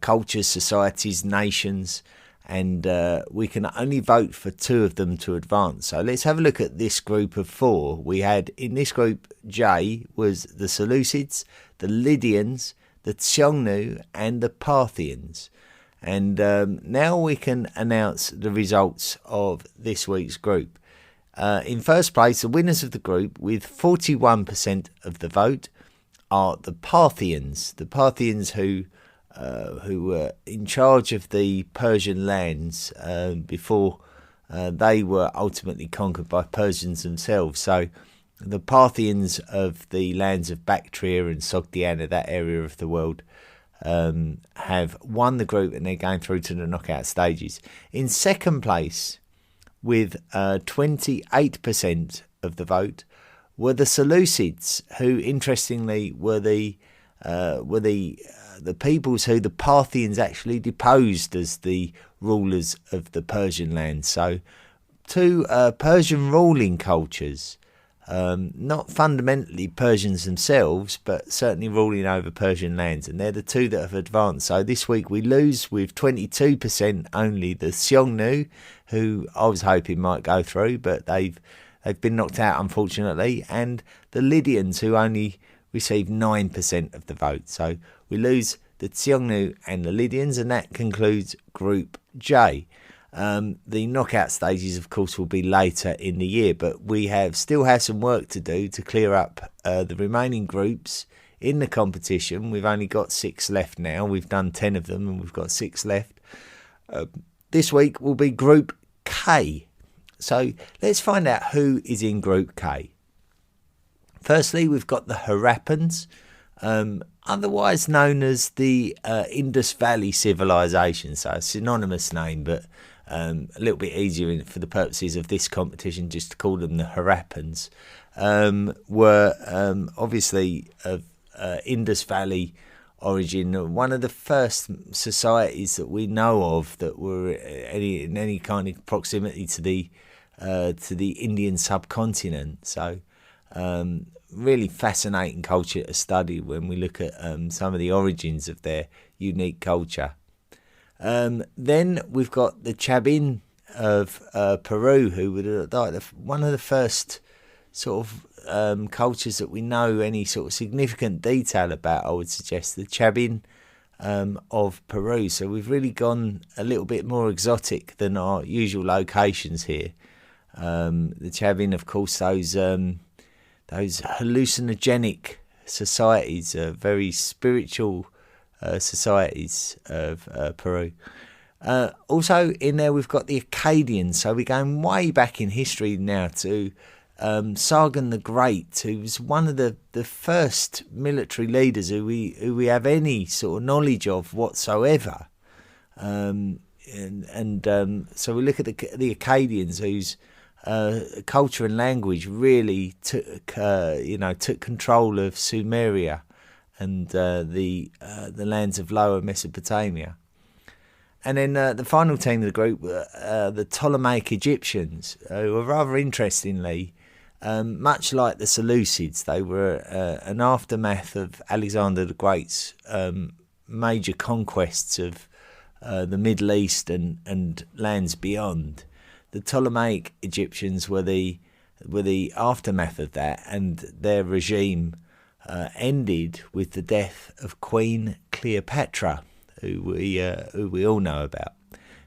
B: cultures, societies, nations, and we can only vote for 2 of them to advance. So let's have a look at this group of 4. We had, in this group J, was the Seleucids, the Lydians, the Xiongnu, and the Parthians. And now we can announce the results of this week's group. In first place, the winners of the group with 41% of the vote are the Parthians. The Parthians who were in charge of the Persian lands before they were ultimately conquered by Persians themselves. So the Parthians of the lands of Bactria and Sogdiana, that area of the world, have won the group, and they're going through to the knockout stages. In second place, with 28% of the vote, were the Seleucids, who interestingly were the peoples who the Parthians actually deposed as the rulers of the Persian land. So 2 Persian ruling cultures, not fundamentally Persians themselves, but certainly ruling over Persian lands, and they're the 2 that have advanced. So this week we lose with 22% only the Xiongnu, who I was hoping might go through, but they've been knocked out unfortunately, and the Lydians, who only received 9% of the vote. So we lose the Xiongnu and the Lydians, and that concludes Group J. The knockout stages, of course, will be later in the year, but we still have some work to do to clear up the remaining groups in the competition. We've only got 6 left now. We've done 10 of them, and we've got 6 left. This week will be Group K. So let's find out who is in Group K. Firstly, we've got the Harappans, otherwise known as the Indus Valley Civilization. So a synonymous name, but a little bit easier for the purposes of this competition just to call them the Harappans. Were obviously of Indus Valley origin, one of the first societies that we know of that were in any kind of proximity to the Indian subcontinent. So really fascinating culture to study when we look at some of the origins of their unique culture. Then we've got the Chabin of Peru, who were one of the first sort of cultures that we know any sort of significant detail about, I would suggest, the Chabin of Peru. So we've really gone a little bit more exotic than our usual locations here. The Chabin, of course, those hallucinogenic societies, very spiritual societies of Peru. Also in there we've got the Akkadians, so we're going way back in history now to Sargon the Great, who was one of the first military leaders who we have any sort of knowledge of whatsoever. So we look at the Akkadians, whose culture and language really took control of Sumeria and the lands of Lower Mesopotamia. And then the final team of the group were the Ptolemaic Egyptians, who were rather interestingly, much like the Seleucids, they were an aftermath of Alexander the Great's major conquests of the Middle East and lands beyond. The Ptolemaic Egyptians were the aftermath of that, and their regime ended with the death of Queen Cleopatra, who we all know about.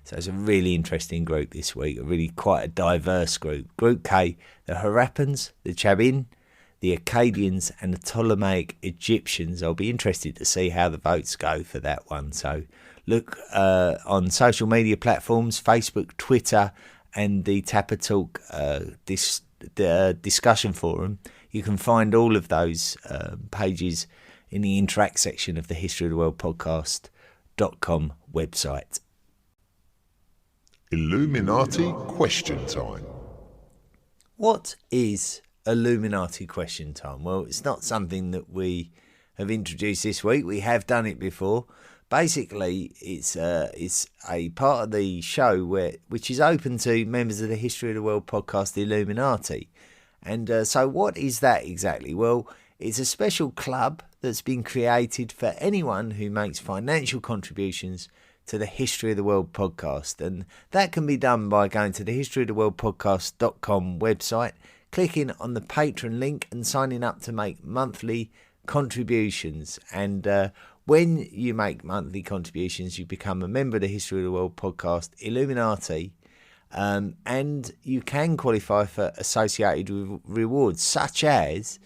B: So it's a really interesting group this week, really quite a diverse group. Group K, the Harappans, the Chabin, the Akkadians and the Ptolemaic Egyptians. I'll be interested to see how the votes go for that one. So look on social media platforms, Facebook, Twitter and the Tapper Talk discussion forum. You can find all of those pages in the interact section of the History of the World podcast powerhouse.com website.
C: Illuminati question time.
B: What is Illuminati question time? Well, it's not something that we have introduced this week. We have done it before. Basically, it's a part of the show which is open to members of the History of the World podcast, the Illuminati. And so what is that exactly? Well, it's a special club that's been created for anyone who makes financial contributions to the History of the World podcast. And that can be done by going to the historyoftheworldpodcast.com website, clicking on the patron link and signing up to make monthly contributions. And when you make monthly contributions, you become a member of the History of the World podcast Illuminati. And you can qualify for associated rewards, such as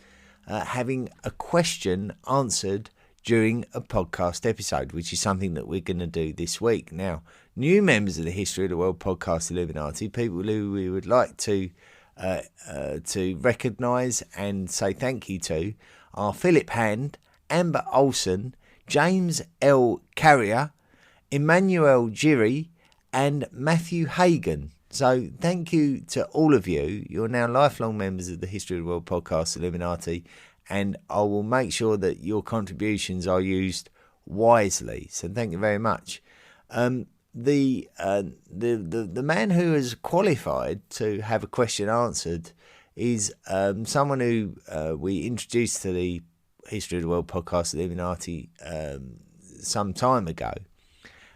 B: having a question answered during a podcast episode, which is something that we're going to do this week. Now, new members of the History of the World podcast Illuminati, people who we would like to recognise and say thank you to, are Philip Hand, Amber Olsen, James L. Carrier, Emmanuel Giri, and Matthew Hagan. So thank you to all of you. You're now lifelong members of the History of the World podcast Illuminati, and I will make sure that your contributions are used wisely. So thank you very much. The man who has qualified to have a question answered is someone who we introduced to the History of the World podcast Illuminati some time ago.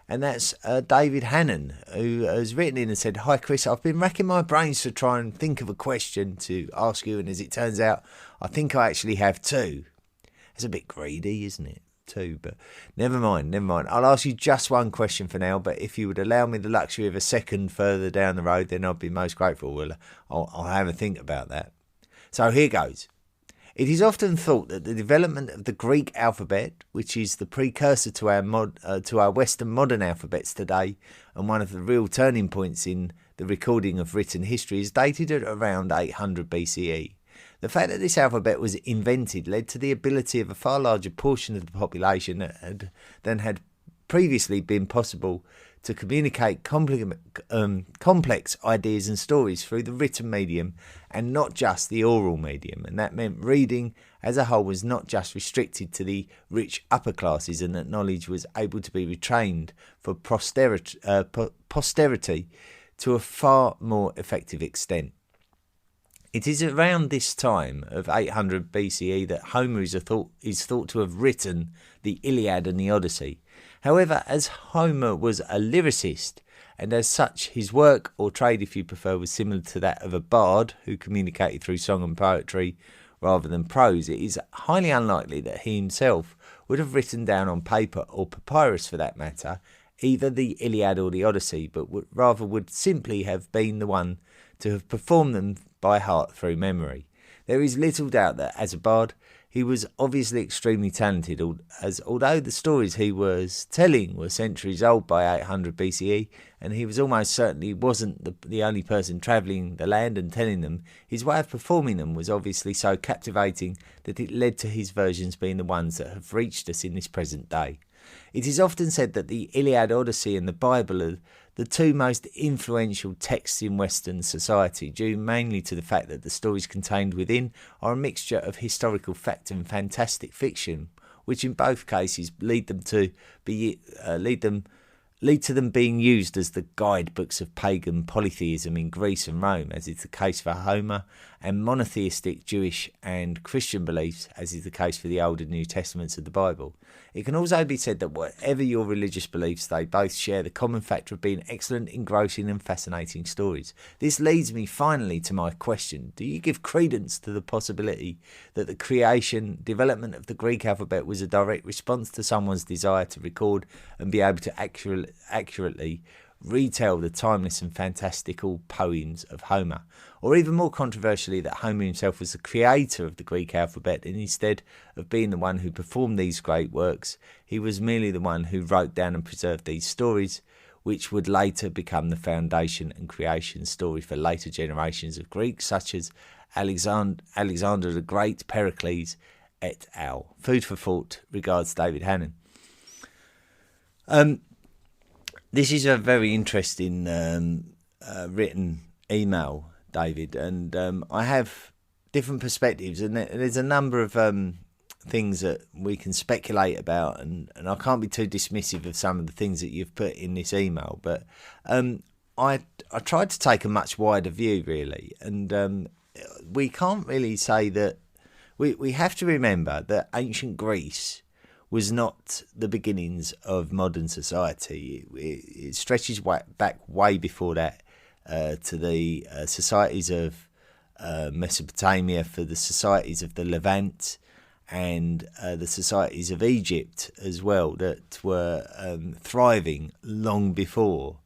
B: And that's David Hannon, who has written in and said, "Hi Chris, I've been racking my brains to try and think of a question to ask you, and as it turns out, I think I actually have two." It's a bit greedy, isn't it? Two, but never mind. I'll ask you just one question for now, but if you would allow me the luxury of a second further down the road, then I'd be most grateful. Well, I'll have a think about that. So here goes. It is often thought that the development of the Greek alphabet, which is the precursor to our Western modern alphabets today, and one of the real turning points in the recording of written history, is dated at around 800 BCE. The fact that this alphabet was invented led to the ability of a far larger portion of the population than had previously been possible to communicate complex ideas and stories through the written medium and not just the oral medium. And that meant reading as a whole was not just restricted to the rich upper classes, and that knowledge was able to be retained for posterity to a far more effective extent. It is around this time of 800 BCE that Homer is thought to have written the Iliad and the Odyssey. However, as Homer was a lyricist, and as such his work, or trade if you prefer, was similar to that of a bard who communicated through song and poetry rather than prose, it is highly unlikely that he himself would have written down on paper, or papyrus for that matter, either the Iliad or the Odyssey, but would simply have been the one to have performed them by heart through memory. There is little doubt that as a bard he was obviously extremely talented, as although the stories he was telling were centuries old by 800 BCE, and he was almost certainly wasn't the only person travelling the land and telling them, his way of performing them was obviously so captivating that it led to his versions being the ones that have reached us in this present day. It is often said that the Iliad, Odyssey and the Bible are the two most influential texts in Western society, due mainly to the fact that the stories contained within are a mixture of historical fact and fantastic fiction, which in both cases lead to them being used as the guidebooks of pagan polytheism in Greece and Rome, as is the case for Homer, and monotheistic Jewish and Christian beliefs, as is the case for the Old and New Testaments of the Bible. It can also be said that whatever your religious beliefs, they both share the common factor of being excellent, engrossing and fascinating stories. This leads me finally to my question. Do you give credence to the possibility that the development of the Greek alphabet was a direct response to someone's desire to record and be able to accurately retell the timeless and fantastical poems of Homer? Or even more controversially, that Homer himself was the creator of the Greek alphabet, and instead of being the one who performed these great works, he was merely the one who wrote down and preserved these stories, which would later become the foundation and creation story for later generations of Greeks, such as Alexander the Great, Pericles, et al. Food for thought. Regards, David Hannon. This is a very interesting written email, David, and I have different perspectives, and there's a number of things that we can speculate about, and I can't be too dismissive of some of the things that you've put in this email, but I tried to take a much wider view, really, and we can't really say that we have to remember that ancient Greece was not the beginnings of modern society. It stretches back way before that to the societies of Mesopotamia, for the societies of the Levant, and the societies of Egypt as well, that were thriving long before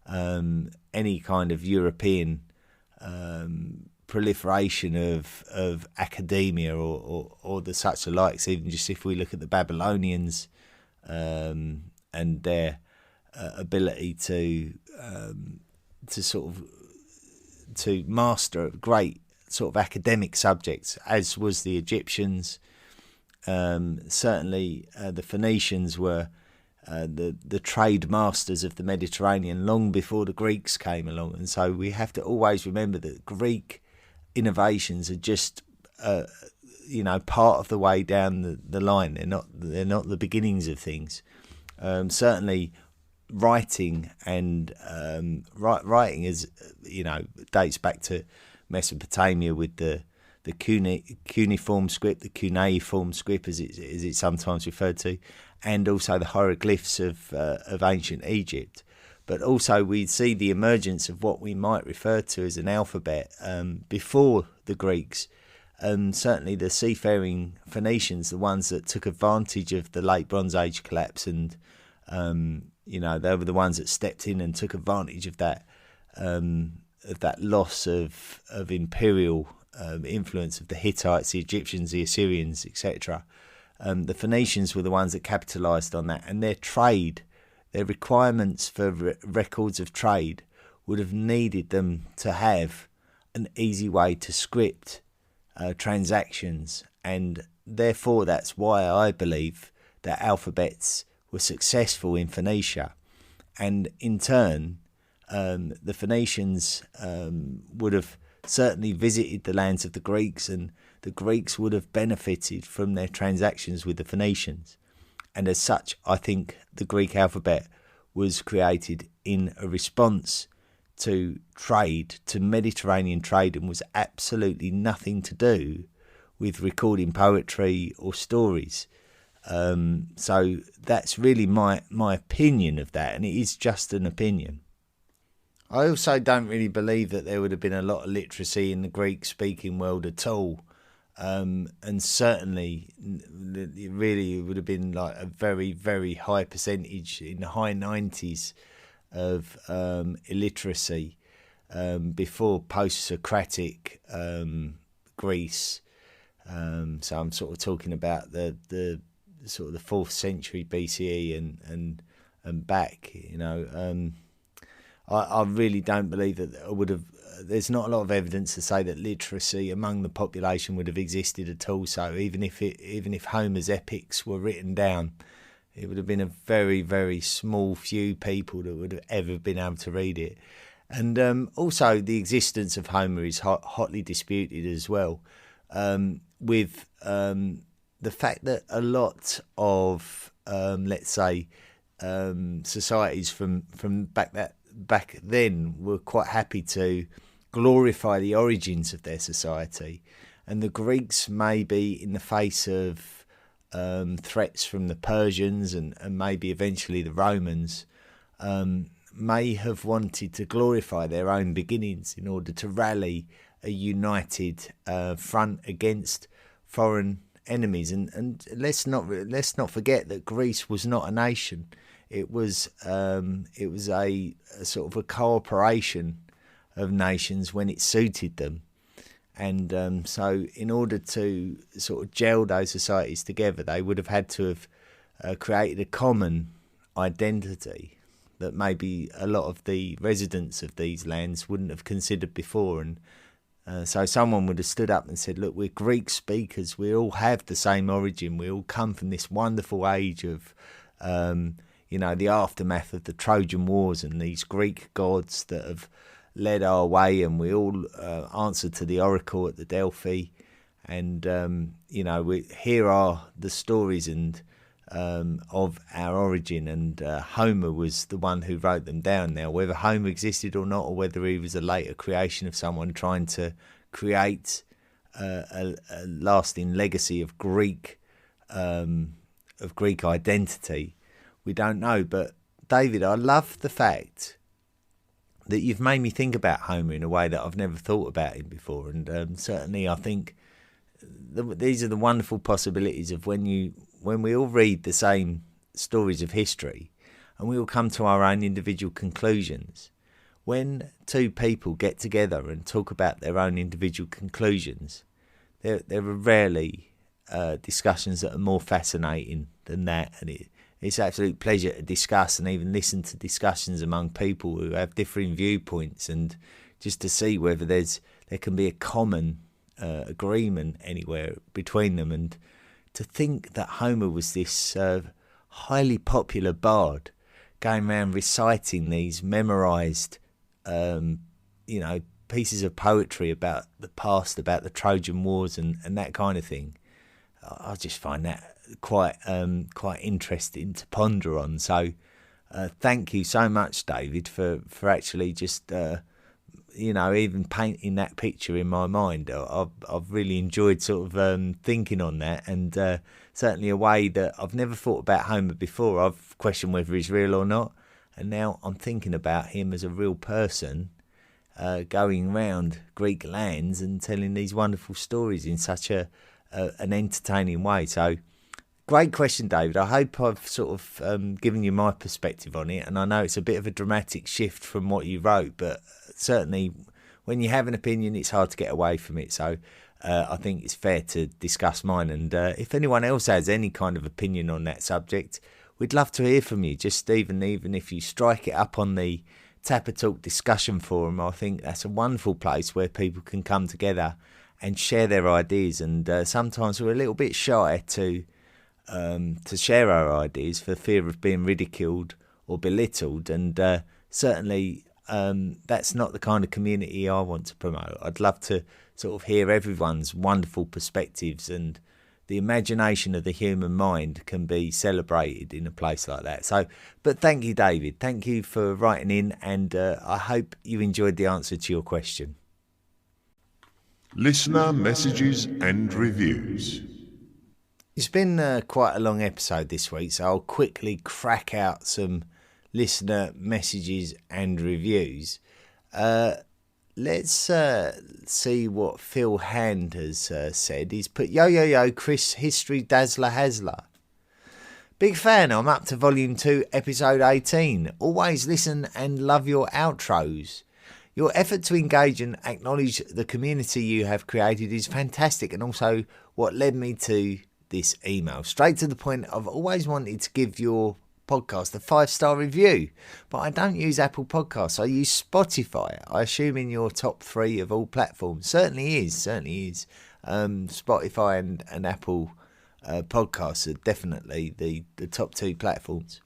B: any kind of European proliferation of academia or the such likes. Even just if we look at the Babylonians and their ability to master great sort of academic subjects, as was the Egyptians. Certainly the Phoenicians were the trade masters of the Mediterranean long before the Greeks came along, and so we have to always remember that Greek innovations are just part of the way down the line. They're not the beginnings of things. Certainly writing and writing is dates back to Mesopotamia with the cuneiform script, the cuneiform script as it's sometimes referred to, and also the hieroglyphs of ancient Egypt. But also we see the emergence of what we might refer to as an alphabet before the Greeks. Certainly the seafaring Phoenicians, the ones that took advantage of the late Bronze Age collapse, and they were the ones that stepped in and took advantage of that loss of imperial influence of the Hittites, the Egyptians, the Assyrians, etc. The Phoenicians were the ones that capitalised on that, and their trade, their requirements for records of trade would have needed them to have an easy way to script transactions, and therefore that's why I believe that alphabets were successful in Phoenicia, and in turn the Phoenicians would have certainly visited the lands of the Greeks, and the Greeks would have benefited from their transactions with the Phoenicians. And as such, I think the Greek alphabet was created in a response to trade, to Mediterranean trade, and was absolutely nothing to do with recording poetry or stories. So that's really my opinion of that, and it is just an opinion. I also don't really believe that there would have been a lot of literacy in the Greek-speaking world at all. And certainly it would have been like a very, very high percentage, in the high 90s, of illiteracy before post-Socratic Greece. So I'm sort of talking about the sort of the 4th century BCE and back. I really don't believe that it would have. There's not a lot of evidence to say that literacy among the population would have existed at all. So even if Homer's epics were written down, it would have been a very, very small few people that would have ever been able to read it. And also the existence of Homer is hotly disputed as well, with the fact that a lot of let's say societies from back then were quite happy to glorify the origins of their society, and the Greeks, maybe in the face of threats from the Persians and maybe eventually the Romans, may have wanted to glorify their own beginnings in order to rally a united front against foreign enemies. And let's not forget that Greece was not a nation. It was a sort of a cooperation of nations when it suited them, and so in order to sort of gel those societies together, they would have had to have created a common identity that maybe a lot of the residents of these lands wouldn't have considered before. And so someone would have stood up and said, look, we're Greek speakers, we all have the same origin, we all come from this wonderful age of the aftermath of the Trojan Wars and these Greek gods that have led our way, and we all answer to the oracle at the Delphi. And, here are the stories and of our origin, and Homer was the one who wrote them down. Now, whether Homer existed or not, or whether he was a later creation of someone trying to create a lasting legacy of Greek identity, we don't know. But David, I love the fact that you've made me think about Homer in a way that I've never thought about him before, and certainly I think these are the wonderful possibilities of when we all read the same stories of history and we all come to our own individual conclusions. When two people get together and talk about their own individual conclusions, there are rarely discussions that are more fascinating than that, and it's an absolute pleasure to discuss and even listen to discussions among people who have differing viewpoints, and just to see whether there can be a common agreement anywhere between them. And to think that Homer was this highly popular bard going around reciting these memorised pieces of poetry about the past, about the Trojan Wars and that kind of thing, I just find that quite interesting to ponder on. So thank you so much, David, for actually just even painting that picture in my mind. I've really enjoyed sort of thinking on that, and certainly a way that I've never thought about Homer before. I've questioned whether he's real or not, and now I'm thinking about him as a real person going around Greek lands and telling these wonderful stories in such an entertaining way. So great question, David. I hope I've sort of given you my perspective on it, and I know it's a bit of a dramatic shift from what you wrote, but certainly when you have an opinion, it's hard to get away from it. So I think it's fair to discuss mine, and if anyone else has any kind of opinion on that subject, we'd love to hear from you. Just even if you strike it up on the Tapper Talk discussion forum, I think that's a wonderful place where people can come together and share their ideas, and sometimes we're a little bit shy to share our ideas for fear of being ridiculed or belittled, and certainly that's not the kind of community I want to promote. I'd love to sort of hear everyone's wonderful perspectives, and the imagination of the human mind can be celebrated in a place like that. So, but thank you, David. Thank you for writing in, and I hope you enjoyed the answer to your question.
C: Listener messages and reviews.
B: It's been quite a long episode this week, so I'll quickly crack out some listener messages and reviews. Let's see what Phil Hand has said. He's put, yo, Chris History Dazzler Hasler. Big fan, I'm up to Volume 2, Episode 18. Always listen and love your outros. Your effort to engage and acknowledge the community you have created is fantastic, and also what led me to this email. Straight to the point, I've always wanted to give your podcast a 5-star review, but I don't use Apple Podcasts. I use Spotify. I assume in your top 3 of all platforms. Certainly is. Spotify and Apple podcasts are definitely the top 2 platforms.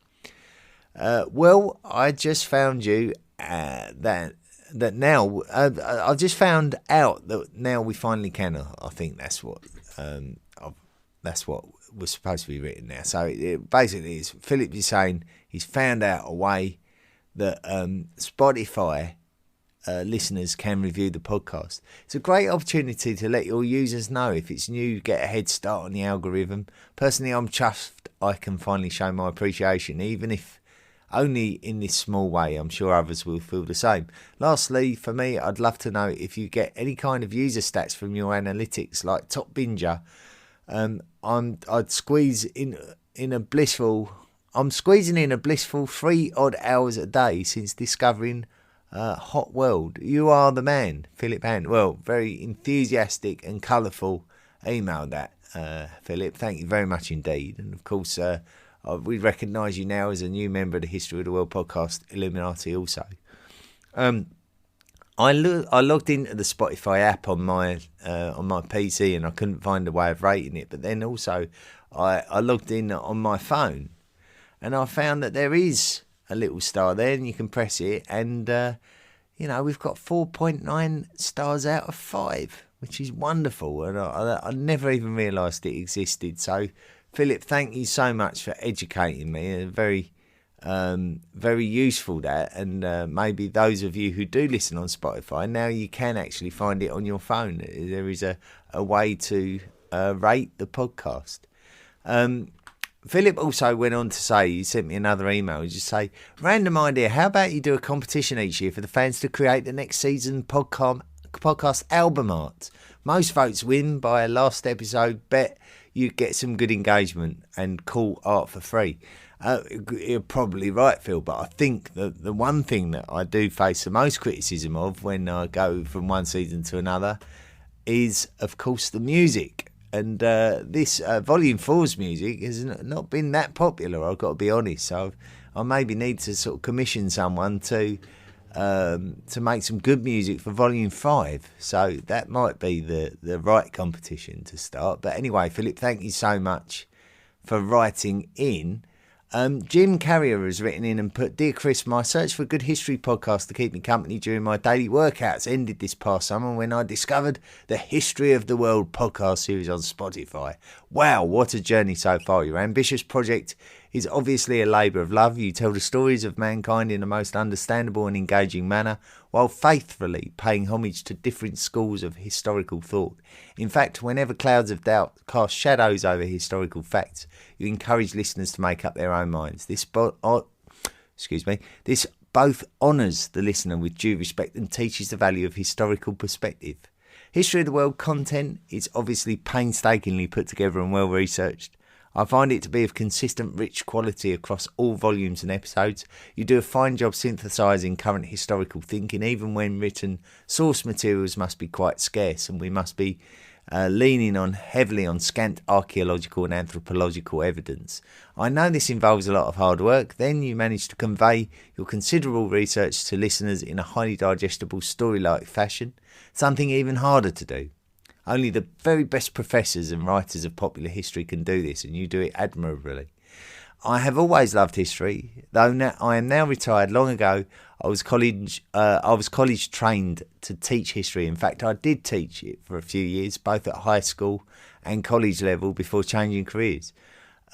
B: Well, I just found you that now I just found out that now we finally can. I think that's what was supposed to be written now. So it basically is Philip is saying he's found out a way that Spotify listeners can review the podcast. It's a great opportunity to let your users know if it's new, get a head start on the algorithm. Personally, I'm chuffed I can finally show my appreciation, even if only in this small way. I'm sure others will feel the same. Lastly, for me, I'd love to know if you get any kind of user stats from your analytics, like Top Binger. I'd squeeze in a blissful 3 odd hours a day since discovering Hot World. You are the man, Philip Hand. Well, very enthusiastic and colourful email that, Philip. Thank you very much indeed. And of course, we recognise you now as a new member of the History of the World podcast Illuminati also. I logged into the Spotify app on my PC, and I couldn't find a way of rating it. But then also I logged in on my phone, and I found that there is a little star there, and you can press it, and we've got 4.9 stars out of 5, which is wonderful, and I never even realised it existed. So, Philip, thank you so much for educating me. Very useful that, and maybe those of you who do listen on Spotify, now you can actually find it on your phone. There is a way to rate the podcast. Philip also went on to say, he sent me another email, he just say, random idea, how about you do a competition each year for the fans to create the next season podcast album art? Most votes win. By a last episode, bet you get some good engagement and cool art for free. You're probably right, Phil, but I think the one thing that I do face the most criticism of when I go from one season to another is, of course, the music. And this Volume 4's music has not been that popular, I've got to be honest. So I maybe need to sort of commission someone to make some good music for Volume 5. So that might be the right competition to start. But anyway, Philip, thank you so much for writing in. Jim Carrier has written in and put, Dear Chris, my search for a good history podcast to keep me company during my daily workouts ended this past summer when I discovered the History of the World podcast series on Spotify. Wow, what a journey so far. Your ambitious project is obviously a labour of love. You tell the stories of mankind in the most understandable and engaging manner, while faithfully paying homage to different schools of historical thought. In fact, whenever clouds of doubt cast shadows over historical facts, you encourage listeners to make up their own minds. This both honours the listener with due respect and teaches the value of historical perspective. History of the World content is obviously painstakingly put together and well researched. I find it to be of consistent, rich quality across all volumes and episodes. You do a fine job synthesising current historical thinking, even when written source materials must be quite scarce, and we must be leaning heavily on scant archaeological and anthropological evidence. I know this involves a lot of hard work. Then you manage to convey your considerable research to listeners in a highly digestible, story-like fashion, something even harder to do. Only the very best professors and writers of popular history can do this, and you do it admirably. I have always loved history, though I am now retired. Long ago, I was college trained to teach history. In fact, I did teach it for a few years, both at high school and college level, before changing careers.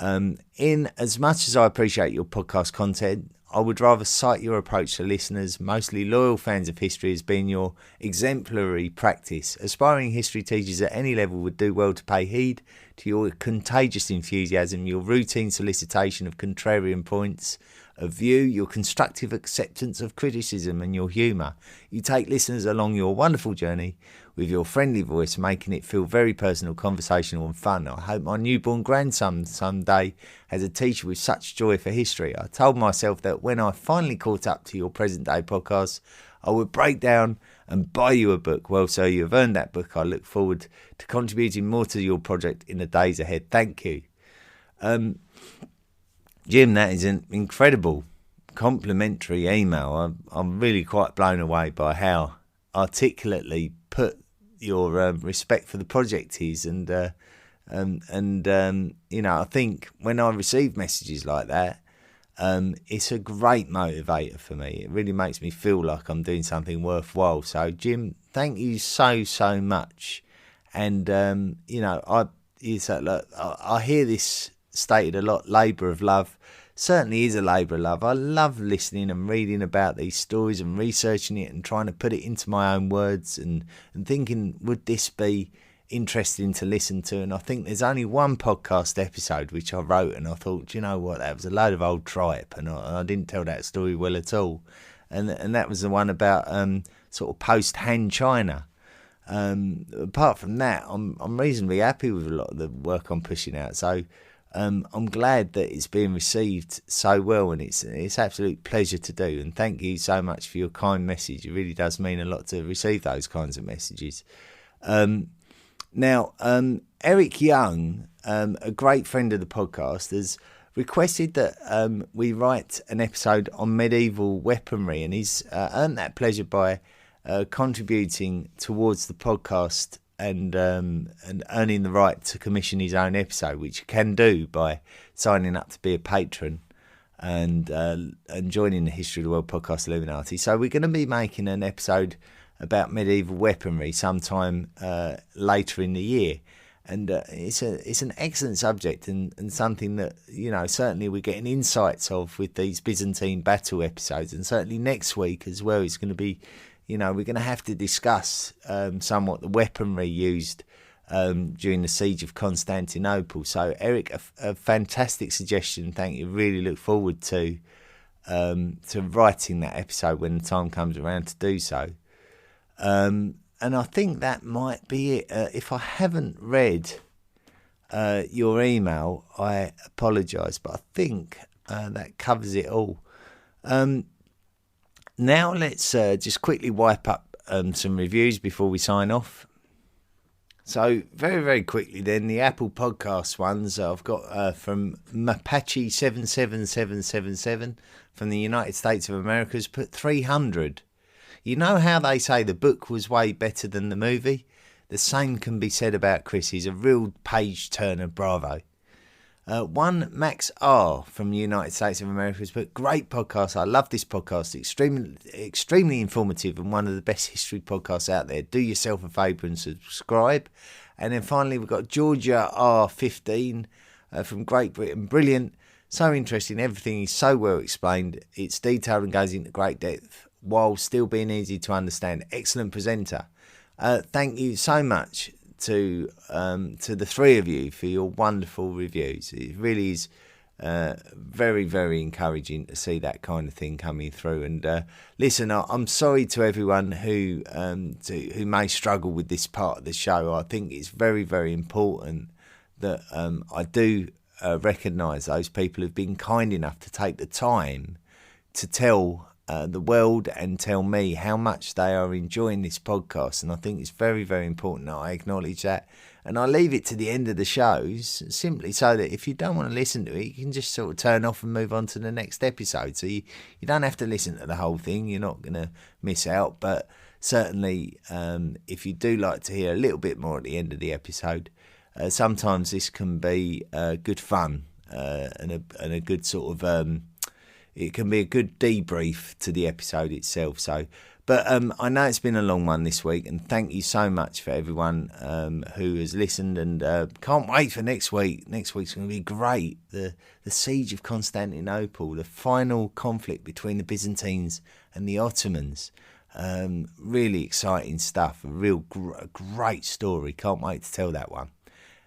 B: In as much as I appreciate your podcast content, I would rather cite your approach to listeners, mostly loyal fans of history, as being your exemplary practice. Aspiring history teachers at any level would do well to pay heed to your contagious enthusiasm, your routine solicitation of contrarian points of view, your constructive acceptance of criticism, and your humour. You take listeners along your wonderful journey with your friendly voice, making it feel very personal, conversational and fun. I hope my newborn grandson someday has a teacher with such joy for history. I told myself that when I finally caught up to your present day podcast, I would break down and buy you a book. Well, sir, you have earned that book. I look forward to contributing more to your project in the days ahead. Thank you. Jim, that is an incredible complimentary email. I'm really quite blown away by how articulately put your respect for the project is, and I think when I receive messages like that, it's a great motivator for me. It really makes me feel like I'm doing something worthwhile. So, Jim, thank you so much. And I hear this stated a lot, labour of love. Certainly is a labour of love. I love listening and reading about these stories and researching it and trying to put it into my own words and thinking, would this be interesting to listen to? And I think there's only one podcast episode which I wrote and I thought, do you know what, that was a load of old tripe, and I didn't tell that story well at all. And that was the one about sort of post-Han China. Apart from that, I'm reasonably happy with a lot of the work I'm pushing out. So I'm glad that it's being received so well, and it's an absolute pleasure to do. And thank you so much for your kind message. It really does mean a lot to receive those kinds of messages. Now, Eric Young, a great friend of the podcast, has requested that we write an episode on medieval weaponry, and he's earned that pleasure by contributing towards the podcast and earning the right to commission his own episode, which you can do by signing up to be a patron and joining the History of the World podcast Illuminati. So we're going to be making an episode about medieval weaponry sometime later in the year. And it's an excellent subject and something that, certainly we're getting insights of with these Byzantine battle episodes. And certainly next week as well, it's going to be, we're going to have to discuss somewhat the weaponry used during the siege of Constantinople. So, Eric, a fantastic suggestion. Thank you. Really look forward to writing that episode when the time comes around to do so. And I think that might be it. If I haven't read your email, I apologise, but I think that covers it all. Now let's just quickly wipe up some reviews before we sign off. So very, very quickly then, the Apple Podcast ones I've got from Mapache77777 from the United States of America has put 300. You know how they say the book was way better than the movie? The same can be said about Chris. He's a real page-turner. Bravo. One Max R from the United States of America has put, great podcast. I love this podcast. Extremely informative and one of the best history podcasts out there. Do yourself a favour and subscribe. And then finally we've got Georgia R15 from Great Britain. Brilliant. So interesting. Everything is so well explained. It's detailed and goes into great depth while still being easy to understand. Excellent presenter. Thank you so much to the three of you for your wonderful reviews. It really is very, very encouraging to see that kind of thing coming through. And listen, I'm sorry to everyone who may struggle with this part of the show. I think it's very, very important that I do recognise those people who've been kind enough to take the time to tell the world and tell me how much they are enjoying this podcast. And I think it's very, very important that I acknowledge that. And I leave it to the end of the shows simply so that if you don't want to listen to it, you can just sort of turn off and move on to the next episode. So you don't have to listen to the whole thing. You're not going to miss out. But certainly if you do like to hear a little bit more at the end of the episode, sometimes this can be good fun and a good sort of... it can be a good debrief to the episode itself. So, but I know it's been a long one this week, and thank you so much for everyone who has listened. And can't wait for next week. Next week's going to be great. The siege of Constantinople, the final conflict between the Byzantines and the Ottomans. Really exciting stuff. A real great story. Can't wait to tell that one.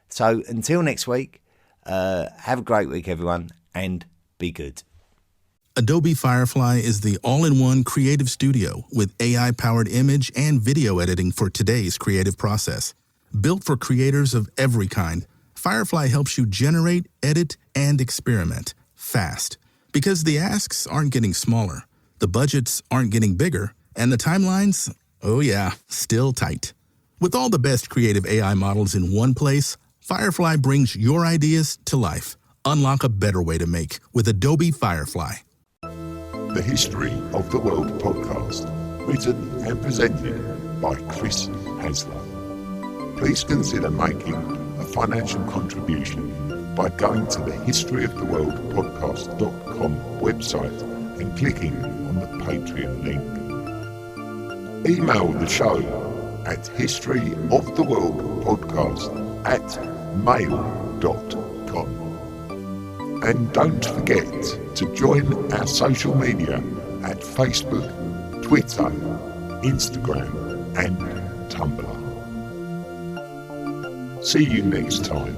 B: So until next week, have a great week, everyone, and be good.
E: Adobe Firefly is the all-in-one creative studio with AI-powered image and video editing for today's creative process. Built for creators of every kind, Firefly helps you generate, edit, and experiment fast. Because the asks aren't getting smaller, the budgets aren't getting bigger, and the timelines, oh yeah, still tight. With all the best creative AI models in one place, Firefly brings your ideas to life. Unlock a better way to make with Adobe Firefly.
C: The History of the World podcast, written and presented by Chris Hasler. Please consider making a financial contribution by going to the historyoftheworldpodcast.com website and clicking on the Patreon link. Email the show at historyoftheworldpodcast@mail.com. And don't forget to join our social media at Facebook, Twitter, Instagram, and Tumblr. See you next time.